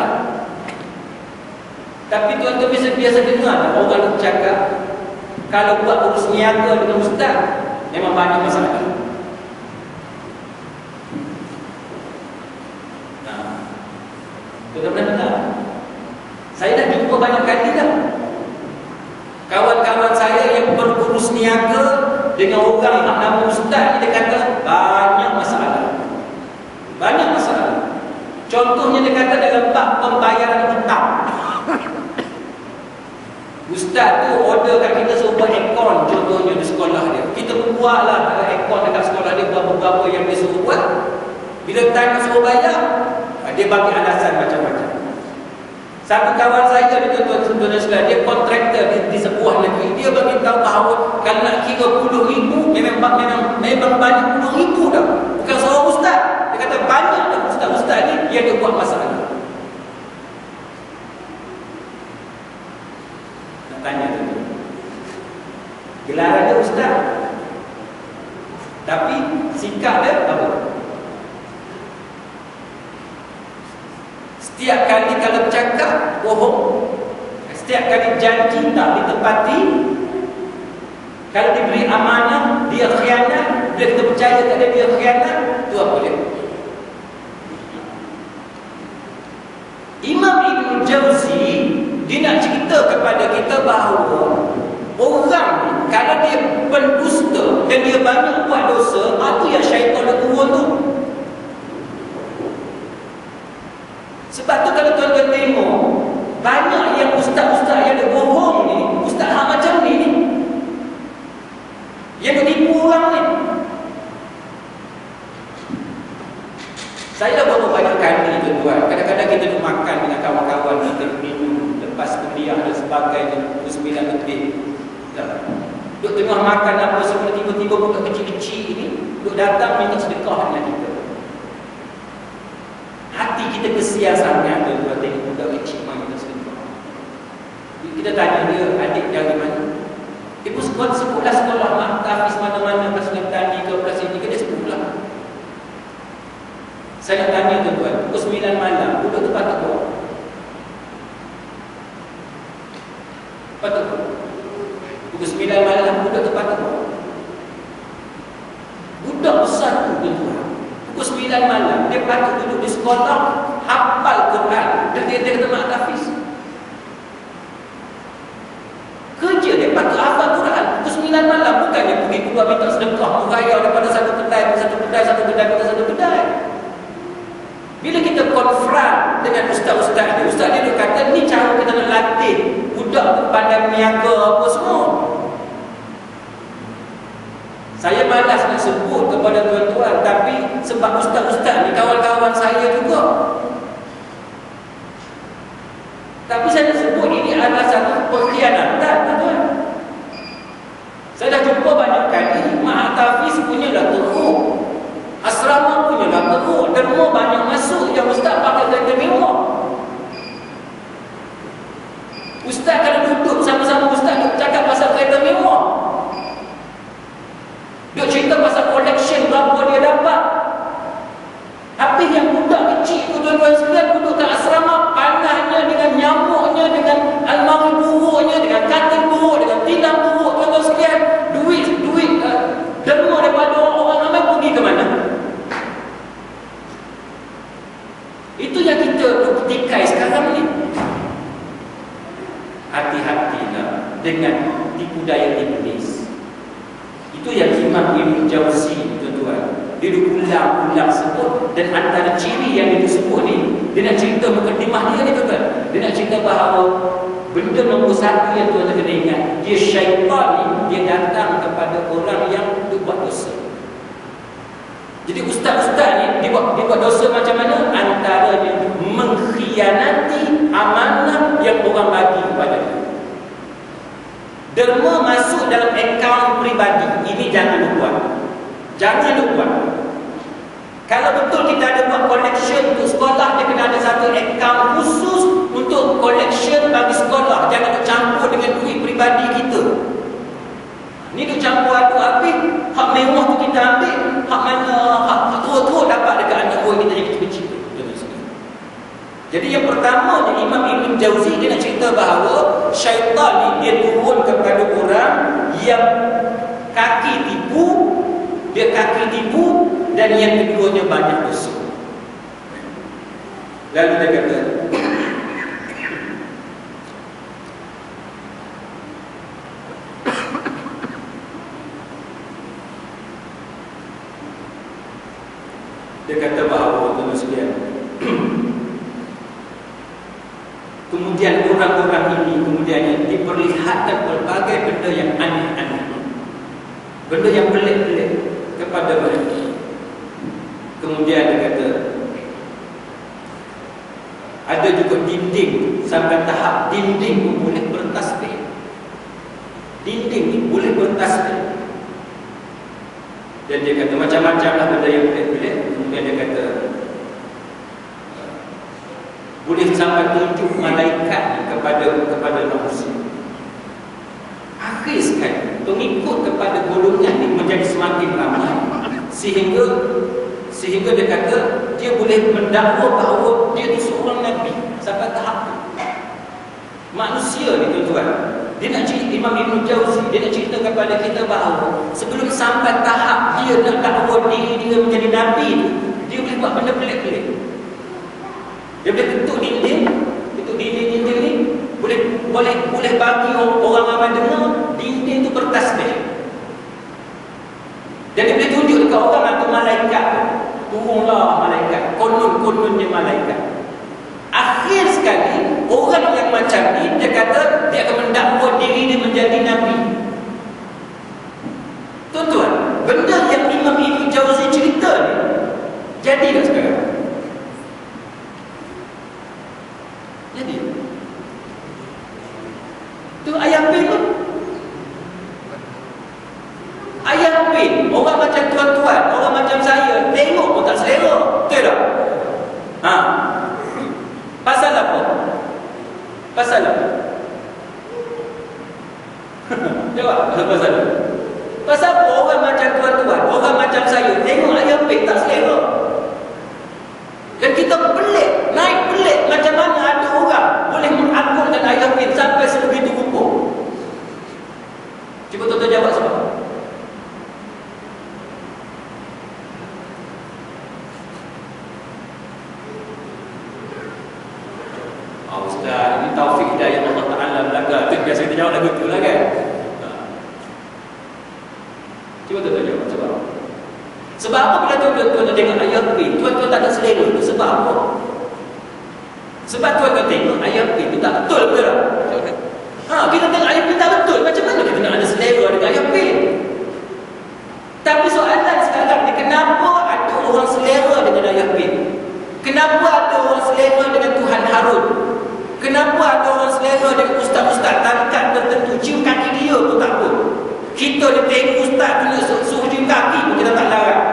Tapi tuan-tuan biasa dengar tak? Orang cakap kalau buat urus niaga dengan ustaz, memang banyak masalah. Tuan-tuan pernah dengar? Saya dah jumpa banyak kali dah. Kawan-kawan saya yang berurus niaga dengan orang yang nama ustaz, dia kata banyak masalah. Banyak masalah. Contohnya dia kata dalam bab pembayaran hutang. Ustaz tu order kat kita suruh buat aircon contohnya di sekolah dia. Kita buatlah aircon dekat sekolah dia, berapa yang dia suruh buat. Bila time suruh bayar, dia bagi alasan macam-macam. Satu kawan saya ni tuan-tuan sekalian, dia kontraktor di sebuah negeri. Dia bagi tahu bahawa kalau nak kira puluh ribu, memang banyak puluh ribu dah. Bukan seorang ustaz. Dia kata banyak dah ustaz-ustaz ni yang dia buat masalah. Nak tanya tu, gelaran dia ustaz, tapi sikap dia apa? Setiap kali kalau bercakap, bohong. Setiap kali janji tak ditepati. Kalau diberi amanah, dia khianat. Bila kita percaya tak ada dia khianat, itu apa dia? Imam Ibn Jauzi, dia nak cerita kepada kita bahawa orang kalau dia pendusta dan dia banyak buat dosa, itu yang syaitan nak turun tu. Sebab tu kalau tuan-tuan tengok, banyak yang ustaz-ustaz yang ada bohong ni, ustaz hak macam ni yang menipu orang ni. Saya dah berapa banyak kali tuan-tuan, kadang-kadang kita duduk makan dengan kawan-kawan kita minum lepas kuliah dan sebagainya, pukul 9 lebih. Duduk tengah makan apa semua, tiba-tiba budak kecil-kecil ni duduk datang minta sedekah dengan kita. Hati kita kesian sangat tuan-tuan tengok budak kecil main kita sedekah. Kita tanya dia, adik dari mana? Dia pun sebutlah sekolah Hafiz mana-mana, kelas Tani ke kelas ini ke, dia sebutlah. Saya nak tanya tuan-tuan, pukul 9 malam budak tu patut buat? Patut buat? Pukul 9 malam budak tu patut buat? Budak besar tu tuan-tuan, pukul 9 malam dia patut duduk di sekolah, hafal Quran dan dia kata mak Hafiz. Kerja dia patut hafal Quran pukul 9 malam, bukannya pergi keluar minta sedekah muraya daripada satu kedai ke satu kedai. Bila kita konfront dengan ustaz-ustaz dia, ustaz dia kata ni cara kita nak latih budak pandai berniaga apa semua. Saya malas nak sebut kepada tuan-tuan, tapi sebab ustaz-ustaz ni kawan-kawan saya juga. Tapi saya nak sebut ini adalah satu pengkhianatan, tuan-tuan. Saya dah jumpa banyak kali Mak Hafiz punya dah teruk, asrama punya dah teruk, derma banyak masuk yang ustaz pakai kereta mewah. Ustaz kalau duduk sama-sama ustaz duduk cakap pasal kereta mewah, dia cerita pasal collection berapa dia dapat. Habis yang budak kecil tu tuan-tuan sekalian duduk kat asrama, panasnya dengan nyamuknya, dengan almari buruknya, dengan katil buruk, dengan tilam buruk tuan-tuan sekalian, duit derma daripada orang ramai pergi ke mana? Itu yang kita petikai sekarang ni. Hati-hatilah dengan tipu daya iblis. Itu yang Imam Ibn Jauzi tuan-tuan, dia ulang-ulang sebut. Dan antara ciri yang dia sebut ni, dia nak cerita mukadimah dia ni tuan-tuan. Dia nak cerita bahawa benda nombor satu yang tuan-tuan kena ingat, dia syaitan ni, dia datang kepada orang yang buat dosa. Jadi ustaz-ustaz ni dia buat dosa macam mana? Antaranya mengkhianati amanah yang orang bagi kepada dia. Derma masuk dalam akaun peribadi. Ini jangan lu buat. Jangan lu buat. Kalau betul kita ada buat collection untuk sekolah, dia kena ada satu account khusus untuk collection bagi sekolah. Jangan duk campur dengan duit peribadi kita. Ni duk campur aduk habis. Hak mewah tu kita ambil, hak mana hak teruk-teruk dapat dekat anak buah kita yang kecil-kecil. Jadi yang pertama Imam Ibn Jauzi dia nak cerita bahawa syaitan ni dia turun kepada orang yang kaki tipu, dan yang keduanya banyak dosa. Lalu dia kata, bahawa tuan sekalian, kemudian orang-orang ini kemudian diperlihatkan berbagai benda yang aneh-aneh, benda yang pelik-pelik kepada mereka. Kemudian dia kata ada juga dinding, sampai tahap dinding pun boleh bertasbih. Dinding ni boleh bertasbih. Dan dia kata macam-macam lah benda yang pelik-pelik. Kemudian dia kata boleh sampai tunjuk malaikat kepada manusia. Akhir sekali pengikut kepada golongan ini menjadi semakin ramai, sehingga dia kata dia boleh mendakwa bahawa dia itu seorang nabi sampai tahap itu. Manusia ni tuan-tuan, dia nak cerita, Imam Ibn Jauzi dia nak cerita kepada kita bahawa sebelum sampai tahap dia nak dakwa diri dia menjadi nabi, dia boleh buat benda pelik-pelik. Dia boleh ketuk dinding ni, boleh bagi orang ramai dengar dinding tu bertasbih. Dan dia boleh tunjuk dekat orang atau malaikat, turunlah malaikat, kononnya malaikat. Akhir sekali orang yang macam ni dia kata dia akan mendakwa diri dia menjadi nabi. Tuan-tuan, benda yang Imam Ibn Jauzi cerita ni jadi tak sekarang? Jadi tu ayam pin tu, ayam pin. Orang macam tuan-tuan, orang macam saya tengok pun tak selera. Betul tak? Pasal apa? Jawab. Pasal apa? Pasal apa orang macam tuan-tuan, orang macam saya tengok ayam pin tak selera? Dan kita pelik, naik pelik macam mana ada orang boleh mengagungkan ayam pin sampai sebegitu rupa. Cuba tuan-tuan jawab sebab. Ustaz, ini taufik hidayah Allah Ta'ala belaka. Itu biasa kita jawab lagu tu lah kan. Cuba tuan-tuan jawab sebab. Sebab apa bila tuan-tuan tengok ayam pin, tuan-tuan tak ada selera tu? Sebab apa? Sebab tuan-tuan tengok ayam pin tu tak betul, betul tak? Kita tengok ayam pin tak betul, macam mana kita nak ada selera dengan ayam pin? Tapi soalan sekarang ni, kenapa ada orang selera dengan ayam pin? Kenapa ada orang selera dengan Tuhan Harun? Kenapa ada orang selera dengan ustaz-ustaz tarikat tertentu? Cium kaki dia pun tak apa. Kita dia tengok ustaz tu suruh cium kaki pun kita tak larang.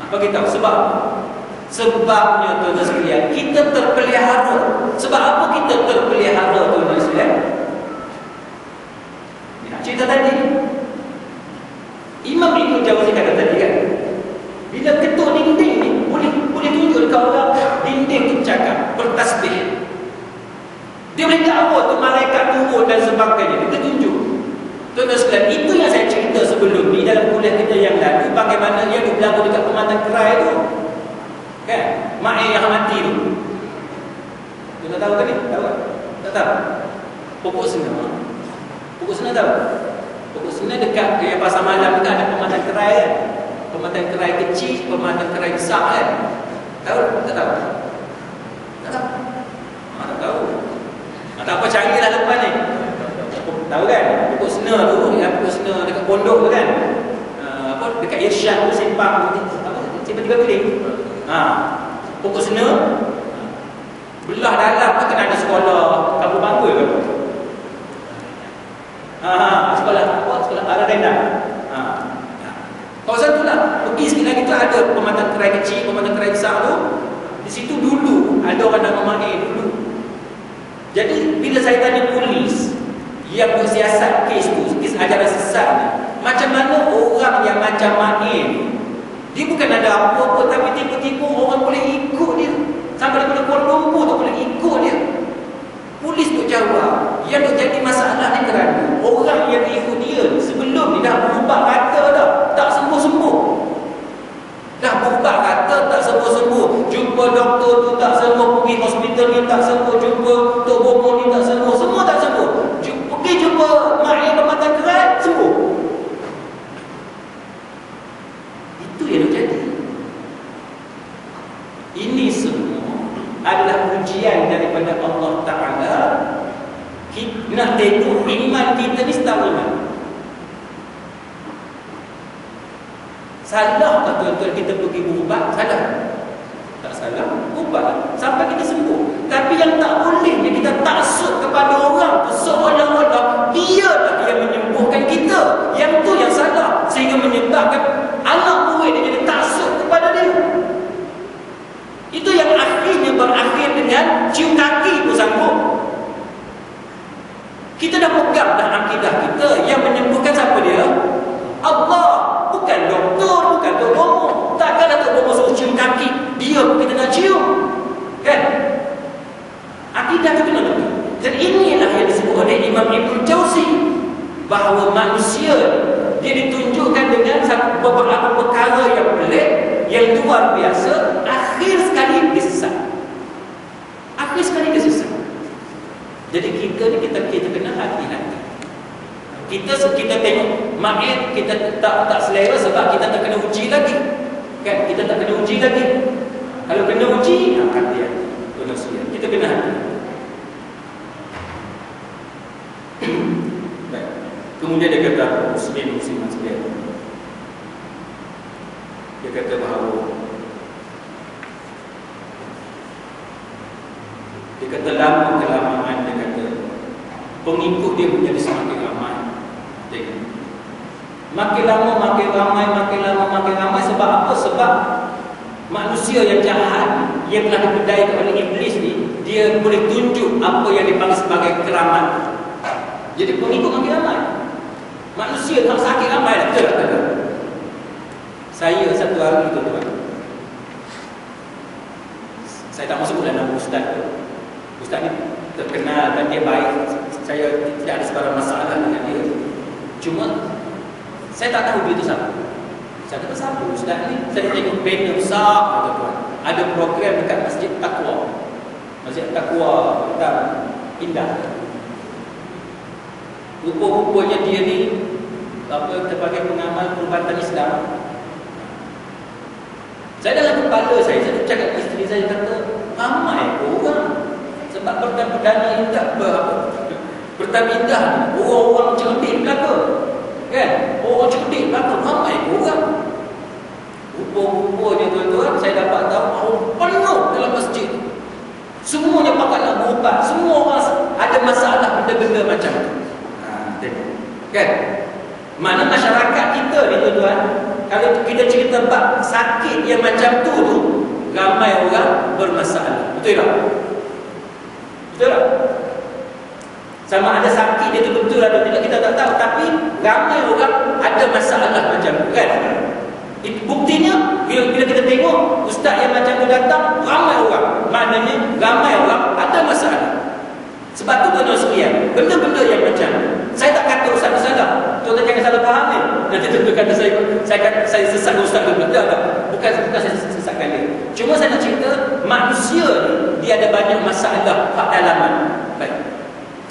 Apa kita tahu sebab? Sebabnya tuan-tuan sekalian, kita terpelihara. Sebab apa kita terpelihara tuan-tuan sekalian? Cerita tadi Imam Ibn Jauzi kata tadi kan, bila ketuk dinding ni boleh tunjuk dekat orang dinding tu cakap bertasbih. Dia boleh dakwa tu malaikat turun dan sebagainya. Dia tunjuk. Tuan-tuan sekalian, itu yang saya cerita sebelum ni dalam kuliah kita yang lalu, bagaimana dia berlaku dekat Pematang Kerai tu kan, mak yang mati tu. Tuan-tuan tahu kan ni? Tahu tak? Tak tahu? Pokok Sena tahu? Pokok Sena dekat ke pasar malam dekat ada Pematang Kerai kan. Pematang Kerai kecil, Pematang Kerai besar kan. Tahu? Tak tahu? Tak tahu? Tak tahu. Tak apa, carilah lepas ni. Tahu kan? Pokok Sena tu, yang Pokok Sena dekat pondok tu kan. Dekat Irsyad tu simpang simpang 3 bilik. Pokok Sena belah dalam tu kena ada sekolah Kampung Bangkul ke? Sekolah Arah Rendah. Kawasan tu lah. Pergi sikit lagi tu ada Kranji, Pembangunan Kerancang tu, di situ dulu ada orang nama Ma'in dulu. Jadi bila saya tanya polis yang bersiasat kes tu, kes ajaran sesat ni, macam mana orang yang macam Ma'in, dia bukan ada apa-apa tapi tiba-tiba orang boleh ikut dia. Sampai daripada Kuala Lumpur tu boleh ikut dia. Polis tu jawab, yang tu jadi masalah ni kerana orang yang ikut dia sebelum ni dah berubah kata dah, tak sembuh-sembuh. Dah berubah kata tak sembuh-sembuh. Jumpa doktor tu tak sembuh, pergi hospital ni tak sembuh, jumpa Tok Bobo ni tak sembuh, semua tak sembuh. Pergi jumpa mak yang bermata kerat, sembuh. Itu yang jadi. Ini semua adalah ujian daripada Allah Ta'ala. Kita nak tengok iman kita ni setahu mana. Salah tak tuan-tuan kita pergi berubat? Salah? Tak salah, ubat sampai kita sembuh. Tapi yang tak bolehnya kita taksub kepada orang tu seolah-olah dia lah yang menyembuhkan kita. Yang tu yang salah, sehingga menyebabkan anak murid dia jadi taksub kepada dia. Itu yang akhirnya berakhir dengan cium kaki pun sanggup. Kita dah pegang dah akidah kita, yang menyembuhkan siapa dia? Allah. Bukan doktor, bukan Tok Bomo. Takkan Tok Bomo suruh cium kaki, dia pun kita nak cium. Kan? Akidah itu kena betul. Dan inilah yang disebut oleh Imam Ibn Jauzi, bahawa manusia dia ditunjukkan dengan beberapa perkara yang pelik, yang luar biasa, akhir sekali dia sesat. Akhir sekali dia sesat. Jadi kita ni kita kena hati-hati. Kita tengok Ma'in, kita tak selera sebab kita tak kena uji lagi. Kan? Kita tak kena uji lagi. Kalau kena uji, hati-hati. Kita kena hati. Baik. Kemudian dia kata musliman sekalian. Dia kata bahawa dia kata lama kelamaan, dia kata pengikut dia menjadi semakin ramai. Makin lama makin ramai. Sebab apa? Sebab manusia yang jahat, yang telah dipedaikan oleh iblis ni, dia boleh tunjuk apa yang dipanggil sebagai keramat. Jadi pengikut makin ramai. Manusia yang sakit ramai dah. Betul tak? Saya satu hari tuan-tuan, saya tak mahu sebutlah nama ustaz tu. Ustaz ni terkenal dan dia baik. Saya tidak ada sebarang masalah dengan dia. Cuma saya tak tahu dia tu siapa. Saya kata siapa ustaz ni? Saya tengok banner besar, tuan-tuan. Ada program dekat Masjid Taqwa. Masjid Taqwa Hutan Indah. Rupa-rupanya dia ni sebagai pengamal perubatan Islam. Saya dalam kepala saya cakap isteri saya, kata ramai orang. Sebab perdana indah pertama indah orang-orang cerdik belaka. Kan? Orang cerdik belaka, ramai orang. Rupa-rupanya tuan-tuan, saya dapat tahu orang penuh dalam masjid. Semuanya pakat nak berubat. Semua orang ada masalah benda-benda macam tu. Tengok. Kan? Mana masyarakat kita ni tuan-tuan, kalau kita cerita bab sakit yang macam tu, ramai orang bermasalah. Betul tak? Betul tak? Sama ada sakit dia tu betul atau tidak kita tak tahu, tapi ramai orang ada masalah macam tu, kan? Buktinya bila kita tengok ustaz yang macam tu datang, ramai orang. Maknanya ramai orang ada masalah. Sebab tu tuan-tuan sekalian, benda-benda yang macam, saya tak kata ustaz tu salah. Tuan-tuan jangan salah faham ni. Nanti tuan-tuan kata saya sesat ustaz tu. Bukan saya sesatkan dia. Cuma saya nak cerita manusia ni, dia ada banyak masalah hak dalaman. Baik.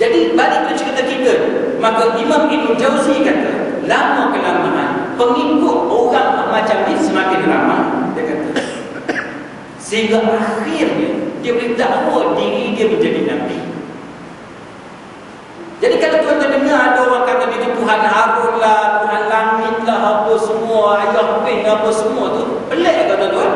Jadi balik pada cerita kita, maka Imam Ibn Jauzi kata, lama kelamaan pengikut orang macam ni semakin ramai. Dia kata, sehingga akhirnya dia boleh dakwa diri dia menjadi Nabi. Jadi kalau tuan-tuan dengar ada orang kata dia Tuhan Harun lah, Tuhan Langit lah, apa semua, Ayah Bin apa semua tu, pelik ke tuan-tuan?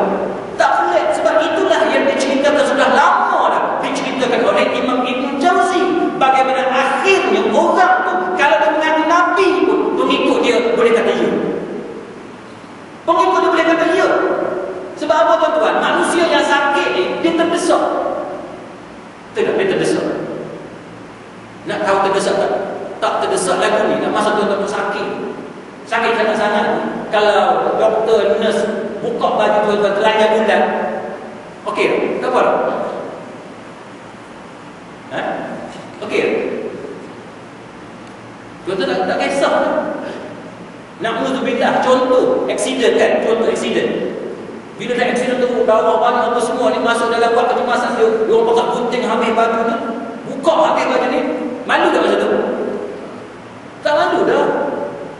Tak pelik, sebab itulah yang diceritakan sudah lama dah. Diceritakan oleh Imam Ibn Jauzi, bagaimana akhirnya orang tu kalau dia mengaku Nabi pun, pengikut dia boleh kata ya. Pengikut dia boleh kata ya. Sebab apa terdesak tak? Tak terdesak lagu ni. Nak masa tuan-tuan tu sakit. Sakit sangat-sangat. Kalau doktor, nurse buka baju tuan-tuan telanjang bulan, okey tak apa? Ha? Okey. Tuan-tuan tak kisah. Na'udzubillah, contoh accident kan, contoh accident. Bila dah accident tu bawah banyak apa semua ni masuk dalam buat kecemasan dia, dia orang pakai gunting habis baju ni, buka habis baju ni. Malu tak masa tu? Tak malu dah.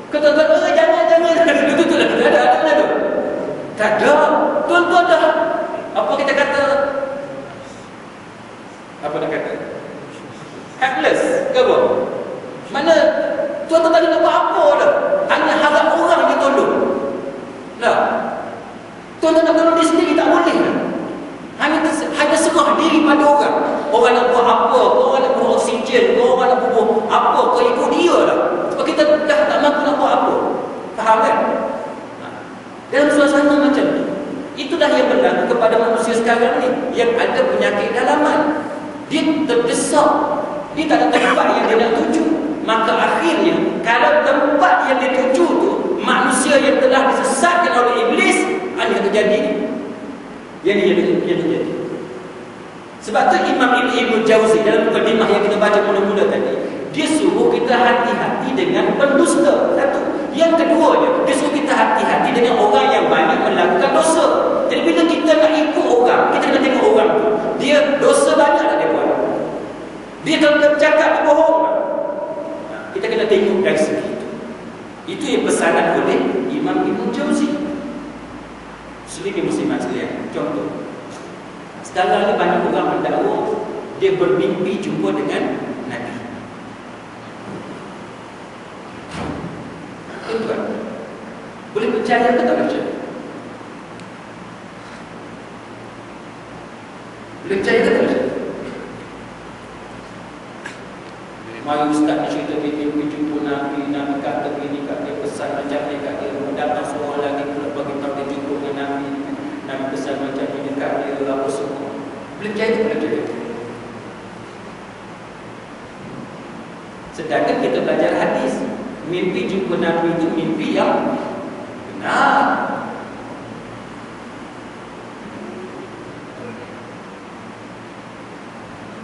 Kata-kata jangan. Betul lah. Ada mana tu? Tak ada. Tuan-tuan dah. Apa kita kata? Apa nak kata? Helpless ke apa? Mana tuan-tuan tak ada apa-apa dah. Hanya harap orang dia tolong. Lah. Tuan-tuan nak tolong diri sendiri tak boleh dah. Hanya serah diri pada orang. Orang nak buat apa, orang nak buat oksigen, orang nak buat apa, kau ikut dia lah. Sebab kita dah tak mampu nak buat apa. Faham kan? Dalam suasana macam ni, itulah yang berlaku kepada manusia sekarang ni, yang ada penyakit dalaman. Dia terdesak, dia tak ada tempat yang dia nak tuju. Maka akhirnya, kalau tempat yang dia tuju tu manusia yang telah disesatkan oleh iblis, apa yang terjadi? Yang terjadi. Sebab tu Imam Ibn Jauzi dalam mukadimah yang kita baca mula-mula tadi, dia suruh kita hati-hati dengan pendusta. Satu. Yang keduanya, dia suruh kita hati-hati dengan orang yang banyak melakukan dosa. Jadi bila kita nak ikut orang, kita kena tengok orang tu, dia dosa banyak tak dia buat? Dia kalau dia bercakap dia bohong, kita kena tengok dari segi itu. Itu yang pesanan oleh Imam Ibn Jauzi. Muslimin muslimat sekalian, contoh, sekarang ni banyak orang mendakwa dia bermimpi jumpa dengan Nabi. Tuan-tuan, boleh percaya ke tak percaya? Boleh percaya ke tak percaya? Mari ustaz ni cerita mimpi jumpa Nabi, Nabi kata begini, kata dia pesan macam ni, kata dia datang seorang lagi pula bagi tahu dia jumpa dengan Nabi, Nabi pesan macam ni dekat dia apa semua. Boleh percaya ke tak percaya? Sedangkan kita belajar hadis, mimpi jumpa Nabi itu mimpi yang benar.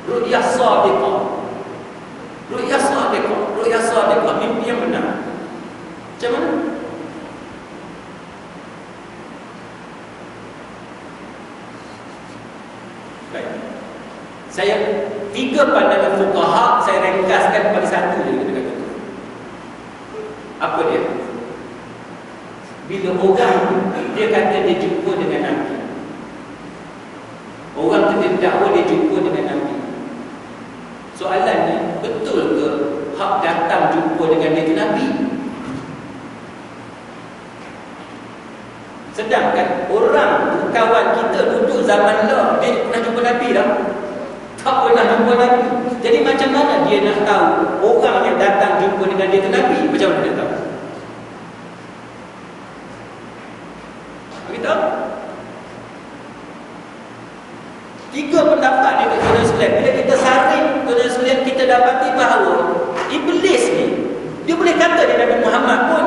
Ru'yah sadiqah. Ru'yah sadiqah. Ru'yah sadiqah, mimpi yang benar. Macam mana? Baik. Saya 3 pandangan fuqaha saya ringkaskan pada satu je kita kata tu. Apa dia? Bila orang dia kata dia jumpa dengan Nabi, orang tu dia dakwa dia jumpa dengan Nabi. Soalannya, betul ke hak datang jumpa dengan dia tu Nabi? Sedangkan orang tu, kawan kita duduk zaman dah, dia pernah jumpa Nabi dah? Tak pernah jumpa Nabi. Jadi macam mana dia nak tahu orang yang datang jumpa dengan dia tu Nabi? Macam mana dia tahu? Kita 3 pendapat ni tuan-tuan sekalian. Bila kita saring tuan-tuan sekalian, kita dapati bahawa iblis ni, dia boleh kata dia Nabi Muhammad pun,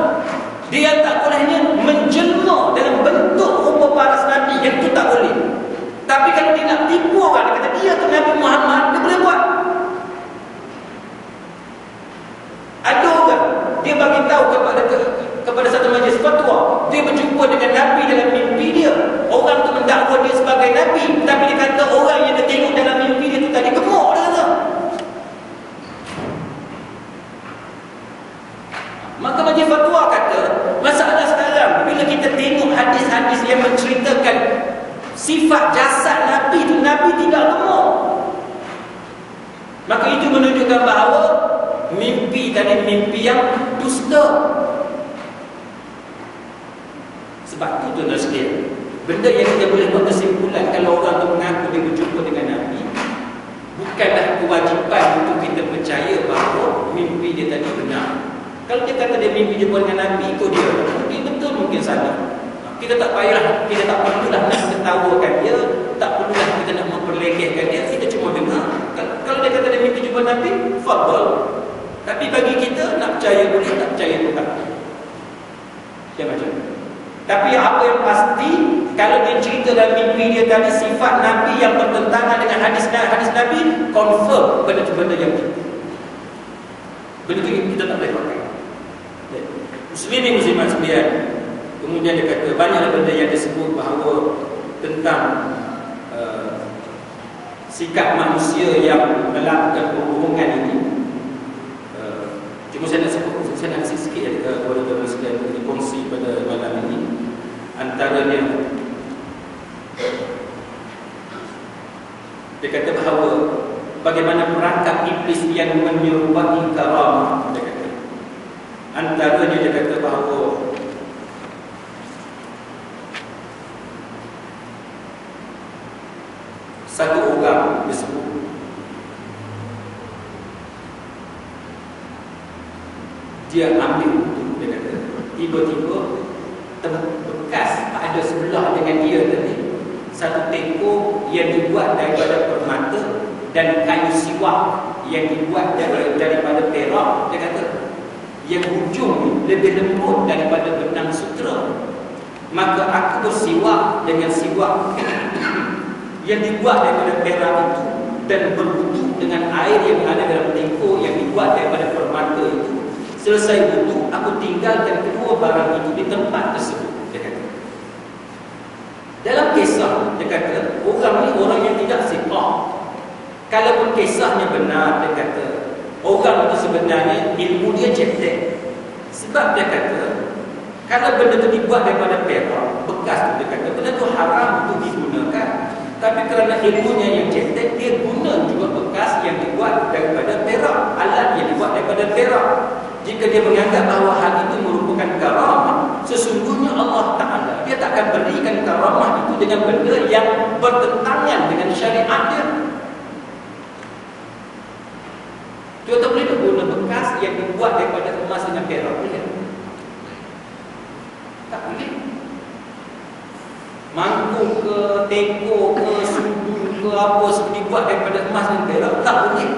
dia tak bolehnya menjelma dalam bentuk rupa paras Nabi. Yang tu tak boleh. Tapi kalau dia nak tipu orang, dia kata dia tu Nabi Muhammad, dia boleh buat. Ada orang dia bagi tahu kepada satu majlis fatwa, dia berjumpa dengan Nabi dalam mimpi dia. Orang tu mendakwa dia sebagai Nabi, tapi dia kata orang yang dia tengok dalam mimpi dia tu tadi gemuk, dia kata. Maka majlis fatwa kata, masalah sekarang bila kita tengok hadis-hadis yang menceritakan sifat jasad Nabi itu, Nabi tidak gemuk, maka itu menunjukkan bahawa mimpi tadi mimpi yang dusta. Sebab itu tuan-tuan sekalian, benda yang kita boleh buat kesimpulan kalau orang tu mengaku dia berjumpa dengan Nabi, bukanlah kewajipan untuk kita percaya bahawa mimpi dia tadi benar. Kalau dia kata dia mimpi jumpa dengan Nabi, itu dia. Mungkin betul, mungkin salah. Kita tak payah, kita tak perlulah nak ketawakan dia, tak perlulah kita nak memperlekehkan dia, kita cuma dengar. Kalau dia kata dia mimpi jumpa Nabi, fadhal. Tapi bagi kita, nak percaya boleh, tak percaya pun tak. Dia macam tu. Tapi apa yang pasti, kalau dia cerita dalam mimpi dia tadi sifat Nabi yang bertentangan dengan hadis Nabi, confirm benda-benda yang itu. Benda itu kita tak boleh pakai. Muslimin muslimat sekalian, kemudian dia kata banyak benda yang disebut bahawa tentang sikap manusia yang melakukan hubungan ini. Cuma saya nak sikit kepada tuan-tuan sekalian untuk dikongsi pada malam ini. Antaranya, dia kata bahawa bagaimana perangkap iblis yang menyerupai karamah. Dia kata, antaranya dia kata bahawa satu orang disebut dia ambil untuk, dia kata tiba-tiba bekas pada sebelah dengan dia tadi satu teko yang dibuat daripada permata dan kayu siwak yang dibuat daripada perak. Dia kata yang hujung lebih lembut daripada benang sutera. Maka aku bersiwak dengan siwak yang dibuat daripada perak itu dan berwudu dengan air yang ada dalam teko yang dibuat daripada permata itu. Selesai wudu, aku tinggalkan kedua barang itu di tempat tersebut. Dia kata. Dalam kisah, dia kata, orang ni orang yang tidak siqah. Kalaupun kisahnya benar, dia kata, orang itu sebenarnya ilmu dia cetek. Sebab dia kata, kalau benda itu dibuat daripada perak, bekas itu dia kata, benda itu haram untuk digunakan. Tapi kerana ilmunya yang cetek, dia guna juga bekas yang dibuat daripada perak, alat yang dibuat daripada perak. Jika dia menganggap bahawa hal itu merupakan karamah, sesungguhnya Allah Ta'ala dia tak akan berikan karamah itu dengan benda yang bertentangan dengan syariat dia. Dia tak boleh guna bekas yang dibuat daripada emas dengan perak, boleh? Tak boleh. Mangkuk ke, teko ke, sudu ke, apa dibuat daripada emas dan perak, tak boleh.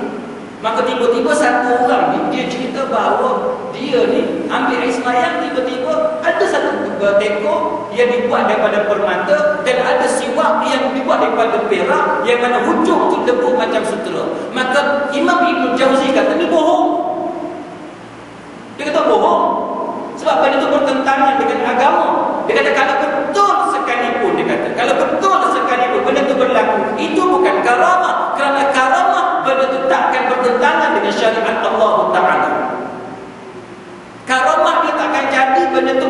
Maka tiba-tiba satu orang ni, dia cerita bahawa dia ni ambil air semayang, tiba-tiba ada satu teko yang dibuat daripada permata dan ada siwak yang dibuat daripada perak yang mana hujung tu lembut macam sutera. Maka Imam Ibn Jauzi kata ni bohong. Dia kata bohong sebab benda itu bertentangan dengan agama. Dia kata kalau betul sekalipun, dia kata kalau betul sekalipun benda itu berlaku, itu bukan karamah. Kerana karamah benda itu tak akan bertentangan dengan syariat Allah Ta'ala. Karamah dia tak akan jadi benda itu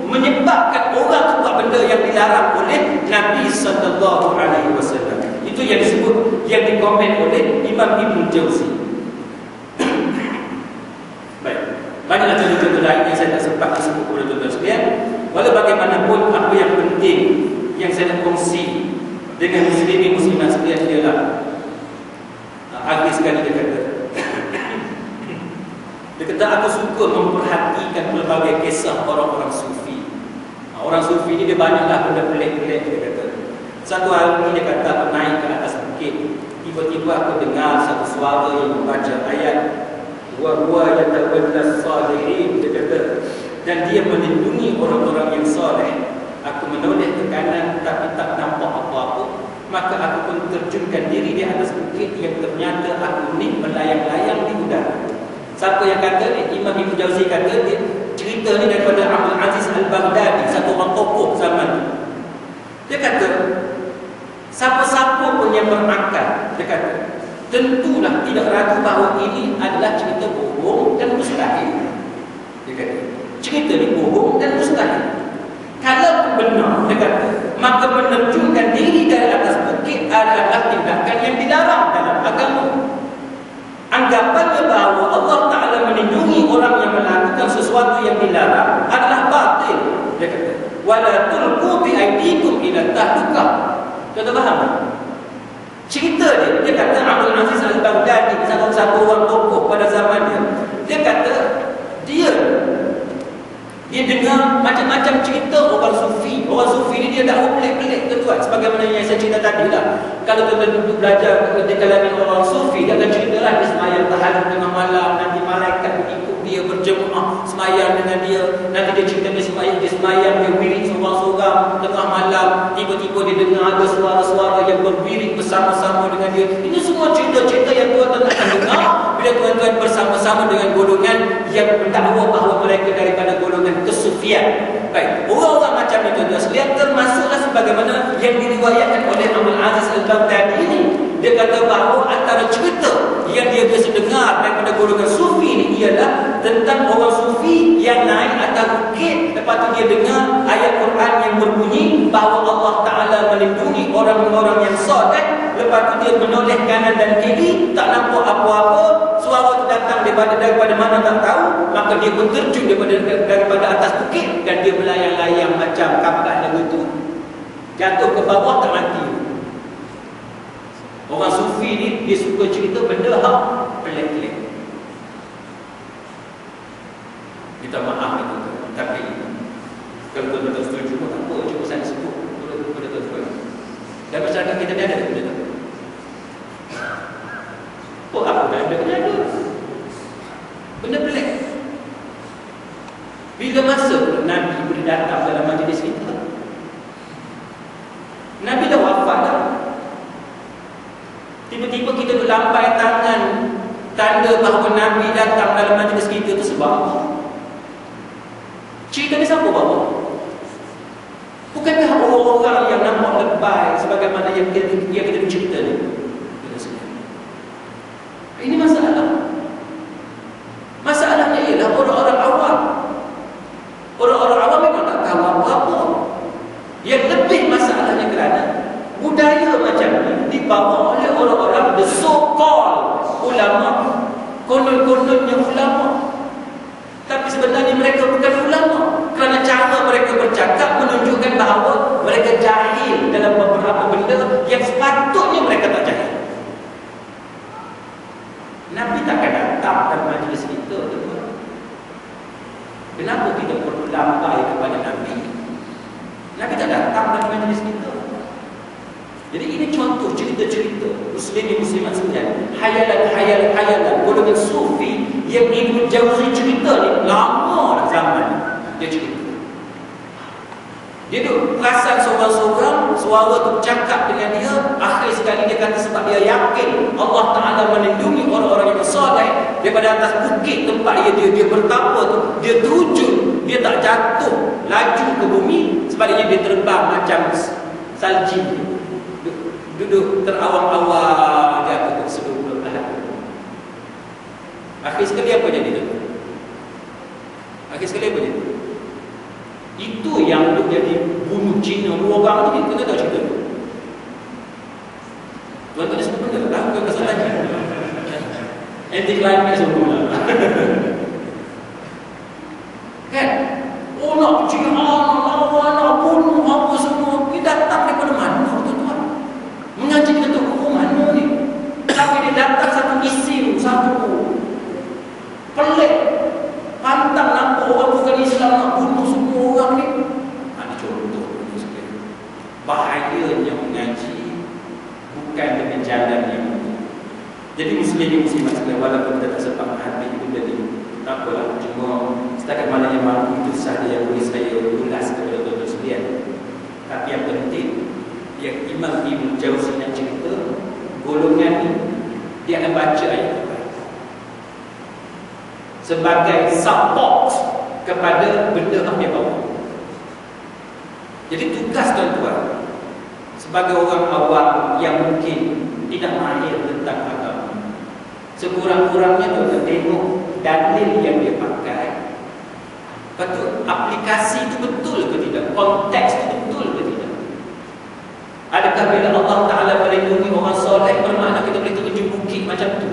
menyebabkan orang itu buat benda yang dilarang oleh Nabi SAW. Itu yang disebut, yang dikomen oleh Imam Ibn Jauzi. Baik, banyaklah contoh-contoh lain yang saya tak sempat disebut kepada tuan-tuan sekalian. Walau bagaimanapun, apa yang penting yang saya nak kongsi dengan muslimin muslimat sekalian ialah akhir sekali dia kata, dia kata aku suka memperhatikan pelbagai kisah orang-orang sufi. Orang sufi ni dia banyaklah benda pelik-pelik. Dia kata satu hari ni dia kata aku naik ke atas bukit, tiba-tiba aku dengar satu suara yang membaca ayat wa yatawallas salihin. Dia kata dan dia melindungi orang-orang yang soleh. Aku menoleh ke kanan tapi tak nampak apa-apa. Maka aku pun terjunkan diri di atas bukit yang ternyata aku ni melayang-layang di udara. Siapa yang kata ni? Imam Ibn Jauzi kata dia cerita ni daripada Abdul Aziz Al-Baghdadi, satu orang tokoh zaman ni. Dia kata siapa-siapa pun yang berakal, dia kata tentulah tidak ragu bahawa ini adalah cerita bohong dan mustahil. Dia kata cerita ni bohong dan mustahil. Kalau benar, dia kata, maka menerjunkan diri dari atas bukit adalah tindakan yang dilarang dalam agama. Anggapannya bahawa Allah Ta'ala melindungi orang yang melakukan sesuatu yang dilarang adalah batil. Dia kata, wala tulqu bi aydikum ila tahlukah. Kita faham? Cerita dia kata Abdul Aziz Al-Baghdadi, satu orang tokoh pada zaman dia. Dia kata dia dengar macam-macam cerita orang sufi. Orang sufi ni dia dah pelik-pelik tuan-tuan. Sebagaimana yang saya cerita tadi lah. Kalau tuan-tuan duduk belajar di kalangan orang sufi, dia akan ceritalah dia semayang tahajud tengah malam, nanti malaikat ikut dia berjemaah semayang dengan dia. Nanti dia cerita dia semayang, dia wirid seorang-seorang tengah malam, tiba-tiba dia dengar ada suara-suara yang berwirid bersama-sama dengan dia. Ini semua cerita-cerita yang tuan-tuan akan dengar bila tuan-tuan bersama-sama dengan golongan yang mendakwa bahawa mereka daripada golongan kesufian. Baik, orang-orang macam itu tuan-tuan, termasuklah sebagaimana yang diriwayatkan oleh Abdul Aziz Al-Baghdadi ini. Dia kata bahawa antara cerita yang dia biasa dengar daripada golongan sufi ini ialah tentang orang sufi yang naik atas bukit, lepas tu dia dengar ayat Quran yang berbunyi bahawa Allah Ta'ala melindungi orang-orang yang soleh. Lepas tu dia menoleh kanan dan kiri, tak nampak apa-apa, suara tu datang daripada mana tak tahu, maka dia pun terjun daripada atas bukit dan dia melayang-layang macam kapal lagu tu, jatuh ke bawah tak mati. Orang sufi ni dia suka cerita benda hak pelik-pelik. Kita maaf itu, tapi kalau tuan-tuan setuju pun tak apa, cuma saya sebut kepada tuan-tuan. Dan masyarakat kita ni ada benda tu. Oh, apa dah ada benda tu? Benda pelik. Bila masa Nabi boleh datang dalam majlis kita? Nabi dah wafat dah. Tiba-tiba kita berlambai tangan tanda bahawa Nabi datang dalam majlis kita tu sebab apa? Cerita ni siapa bawa? Bukankah orang-orang yang nampak lebay sebagaimana yang kita bercerita ni? Ini masalah. Masalahnya ialah orang-orang awam. Orang-orang awam memang tak tahu apa-apa. Yang lebih masalahnya kerana budaya macam ni dibawa oleh orang-orang the so-called ulama, konon-kononnya ulama, tapi sebenarnya mereka bukan ulama, kerana cara mereka bercakap menunjukkan bahawa mereka jahil dalam beberapa benda yang sepatutnya mereka tak jahil. Nabi takkan datang dalam majlis kita tu. Kenapa kita perlu lambai kepada Nabi? Nabi tak datang dalam majlis kita. Jadi ini contoh cerita-cerita muslimin-muslimat sekalian, hayalan golongan sufi yang Ibnu Jauzi cerita ni lama dah zaman dia cerita. Dia duduk perasan seorang-seorang, suara tu cakap dengan dia, akhir sekali dia kata sebab dia yakin Allah Ta'ala melindungi orang-orang yang soleh daripada atas bukit tempat dia bertapa tu, dia terjun, dia tak jatuh laju ke bumi, sebaliknya dia terbang macam salji, duduk terawang-awang jatuh ke seluruh alam. Akhir sekali apa jadi tu? Akhir sekali apa jadi? Itu yang duk jadi bunuh Cina 2 orang tu, kita tak cerita. Tuan-tuan dia sebut benda tak tahu ke kesalahan anti-climax semua. Kan? Oh nak jihad, nak bunuh apa semua. Ini datang daripada mana tuan-tuan? Mengaji kita tahu hukum mana ni? Tapi dia datang satu isim, satu pelik, pantang nampak orang bukan Islam nak bunuh semua orang ni. Ada contoh bahayanya mengaji bukan dengan jalan yang betul. Jadi muslimin-muslimat sekalian, walaupun kita tak sempat hati benda ni, tak apalah, cuma setakat mana yang mampu itu sahaja yang boleh saya ulas kepada tuan-tuan sekalian. Tapi yang penting, yang Imam Ibn Jauzi nak cerita, golongan ni dia akan baca ayat Quran sebagai support kepada benda yang dia bawa. Jadi tugas tuan-tuan sebagai orang awam yang mungkin tidak mahir tentang agama, sekurang-kurangnya tuan-tuan tengok dalil yang dia pakai, betul aplikasi itu betul ke tidak, konteks itu betul ke tidak. Adakah bila Allah Ta'ala melindungi orang soleh bermakna kita boleh terjun bukit macam tu?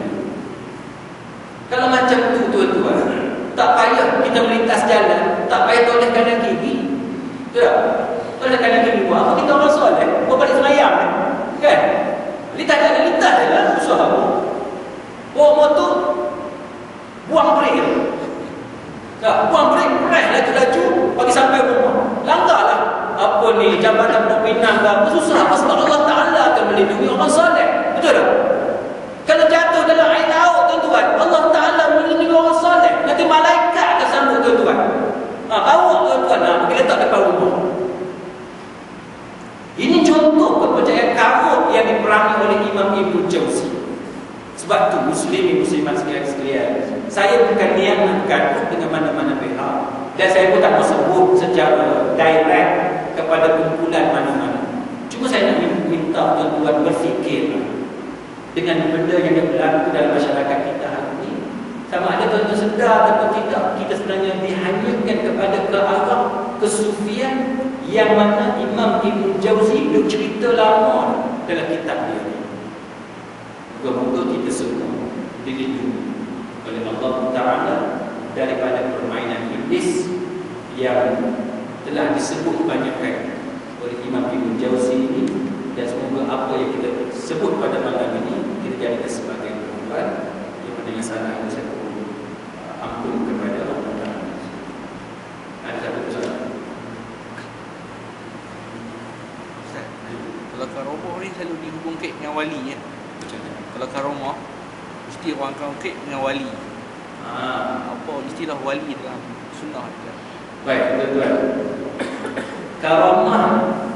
Kalau macam tu tuan-tuan, tak payah kita melintas jalan, tak payah toleh kanan kiri. Betul tak? Toleh kanan kiri buat apa? Kita orang soleh buat balik semayang kan? Lintas jalan, lintas jalan, susah apa? Bawa motor, buang brek. Buang brek, press laju-laju bagi sampai rumah. Langgarlah apa ni, Jabatan Pembinaan ke apa, susah apa, sebab Allah Ta'ala akan melindungi orang soleh. Betul tak? Sebab tu muslimat sekalian, saya bukan niat nak gaduh dengan mana-mana pihak, dan saya pun tak mau sebut secara direct kepada kumpulan mana-mana. Cuma saya nak minta tuan-tuan berfikir dengan benda yang berlaku dalam masyarakat kita hari ini. Sama ada tuan-tuan sedar atau tidak, kita sebenarnya dihanyutkan kepada ke arah kesufian yang mana Imam Ibn Jauzi duk cerita lama dalam kitab dia. Moga-moga kita semua dilindungi oleh Allah Ta'ala daripada permainan iblis yang telah disebut banyak kali oleh Imam Ibn Jauzi ini, dan semoga apa yang kita sebut pada malam ini kita jadikan sebagai perbuatan yang dengan salah itu saya ampun kepada Allah Ta'ala. Ada satu soalan? Kalau karomah ni selalu dihubungkan dengan wali ya. Kalau karomah mesti orang kongkit dengan wali. Apa istilah wali dalam sunnah dia? Baik, tuan-tuan. Karamah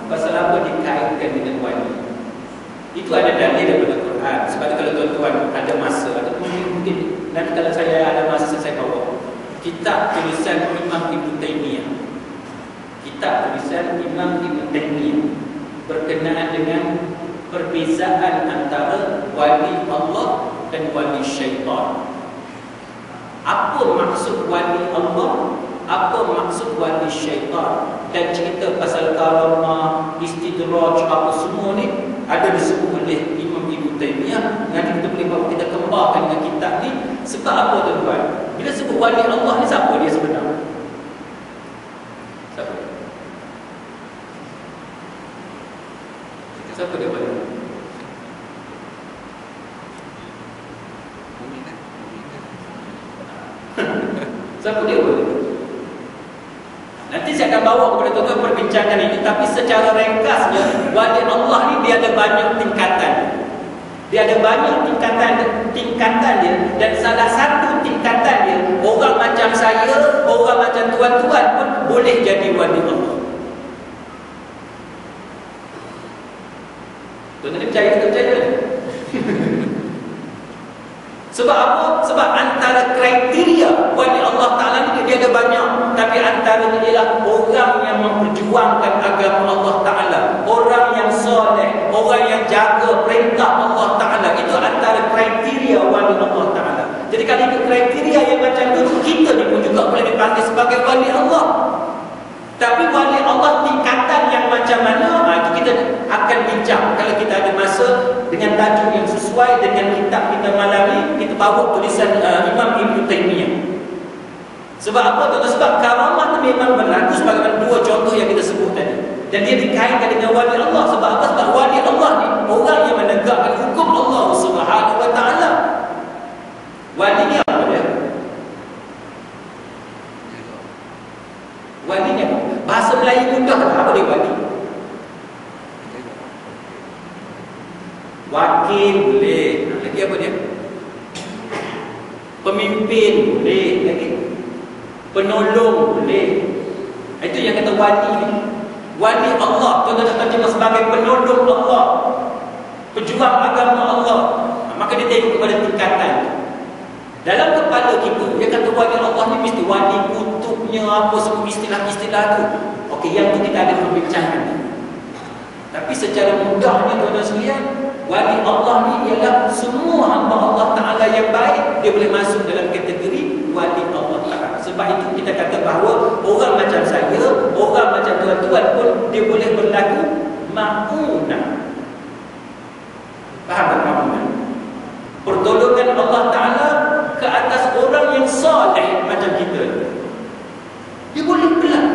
pasal apa dikaitkan dengan wali? Itu ada dalil daripada Quran. Sebab itu kalau tuan-tuan ada masa, atau mungkin nanti kalau saya ada masa saya bawa kitab tulisan Imam Ibn Taymiyah. Kitab tulisan Imam Ibn Taymiyah berkenaan dengan perbezaan antara wali Allah dan wali syaitan. Apa maksud wali Allah, apa maksud wali syaitan, dan cerita pasal karamah, istidraj, apa semua ni ada disebut oleh Imam Ibn Taymiyah. Nanti kita boleh bawa, kita kembarkan dengan kitab ni. Sebab apa tuan-tuan? Bila sebut wali Allah ni, siapa dia sebenarnya? Siapa? Siapa dia wali? Siapa dia wali? Nanti saya akan bawa kepada tuan-tuan perbincangan ini, tapi secara ringkasnya wali Allah ni dia ada banyak tingkatan. Dia ada banyak tingkatan dia, dan salah satu tingkatan dia, orang macam saya, orang macam tuan-tuan pun boleh jadi wali Allah. Tuan-tuan percaya tak percaya? Sebab apa? Sebab antara kriteria wali Allah Ta'ala ni dia ada banyak, tapi antaranya ialah orang yang memperjuangkan agama Allah Ta'ala, orang yang soleh, orang yang jaga perintah Allah Ta'ala. Itu antara kriteria wali Allah Ta'ala. Jadi kalau itu kriteria yang macam itu, kita ni pun juga boleh dipanggil sebagai wali Allah. Tapi wali Allah tingkatan yang macam mana, itu kita akan bincang kalau kita ada masa, dengan tajuk yang sesuai dengan kitab kita malam ni. Kita bawa tulisan Imam Ibn Taymiyah. Sebab apa tuan-tuan? Sebab karamah tu memang berlaku sebagaimana dua contoh yang kita sebut tadi, dan dia dikaitkan dengan wali Allah. Sebab apa? Sebab wali Allah ni orang yang menegakkan hukum Allah Subhanahu Wa Ta'ala. Wali ni apa dia? Wali ni apa? Bahasa Melayu mudah lah. Apa dia wali? Wakil boleh. Lagi apa dia? Pemimpin boleh. Lagi penolong boleh. Itu yang kata wali ni. Wali Allah, tuan-tuan terjemah sebagai penolong Allah, pejuang agama Allah. Maka dia tengok kepada tingkatan. Dalam kepala kita, dia kata wali Allah ni mesti wali kutubnya, apa semua istilah-istilah tu. Okey, yang tu kita ada perbincangan. Tapi secara mudahnya tuan-tuan sekalian, wali Allah ni ialah semua hamba Allah Ta'ala yang baik, dia boleh masuk dalam kategori wali Allah Ta'ala. Sebab itu kita kata bahawa orang macam saya, orang macam tuan-tuan pun dia boleh berlaku ma'unah. Faham tak ma'unah? Pertolongan Allah Ta'ala ke atas orang yang soleh macam kita. Dia boleh berlaku.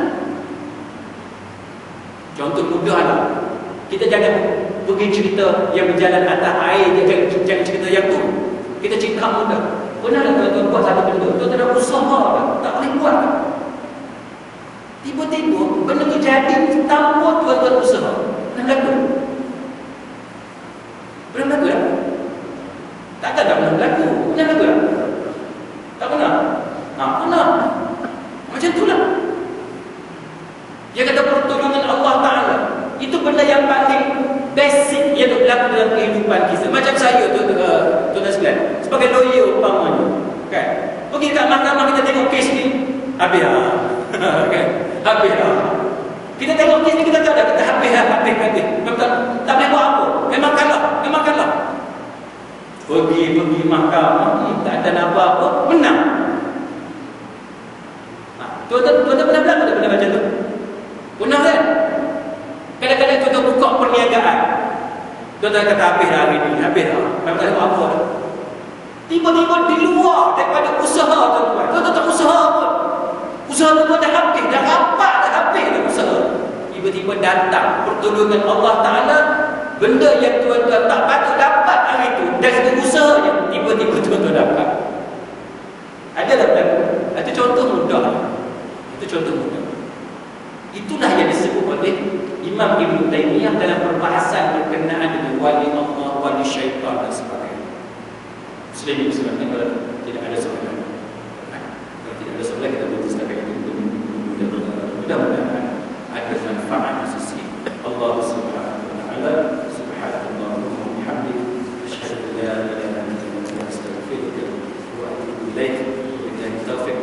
Contoh mudahlah, kita jangan pergi cerita yang berjalan atas air, jangan cerita yang tu. Kita cerita mudah. Pernah tak tuan-tuan buat satu benda, tuan-tuan nak usaha tak boleh buat. Tiba-tiba benda tu jadi tanpa tuan-tuan usaha. Pernah berlaku? Pernah berlaku tak? Takkan tak pernah berlaku? Pernah berlaku tak? Tak pernah? Pernah. Macam itulah. Dia kata pertolongan Allah Ta'ala itu benda yang paling basic yang berlaku dalam kehidupan kita. Macam saya tuan-tuan sekalian, sebagai lawyer umpamanya, kan? Pergi kat mahkamah kita tengok kes ni, habis kan? Habis Kita tengok kes ni kita tak ada, kita habis. Betul. Tak boleh buat apa. Memang kalah. Pergi mahkamah, tak ada apa-apa, menang. Tuan-tuan pernah berlaku tak pernah baca tu? Pernah kan? Kadang-kadang tuan-tuan buka perniagaan. Tuan-tuan kata habis hari ni, habis dah. Tak boleh buat apa. Tiba-tiba di luar daripada usaha tuan-tuan. Tuan-tuan tak usaha pun. Usaha tuan-tuan dah habis, dah rapat, dah habis dah usaha. Tiba-tiba datang pertolongan Allah Ta'ala. Benda yang tuan-tuan tak patut dapat hari itu, dari segi usahanya, tiba-tiba tuan-tuan dapat. Adalah berlaku. Itu contoh mudah. Itulah yang disebut oleh Imam Ibn Taymiyah dalam perbahasan berkenaan dengan wali Allah, wali syaitan dan sebagainya. Muslimin kalau tidak ada soalan. Kalau tidak ada soalan, kita boleh setakat itu. Mudah-mudahan ada manfaat di sisi Allah Subhanahu wa Ta'ala. Subhanallah wa bihamdihi, asyhadu an la ilaha illa anta, astaghfiruka wa atubu ilaik. Billahi taufiq.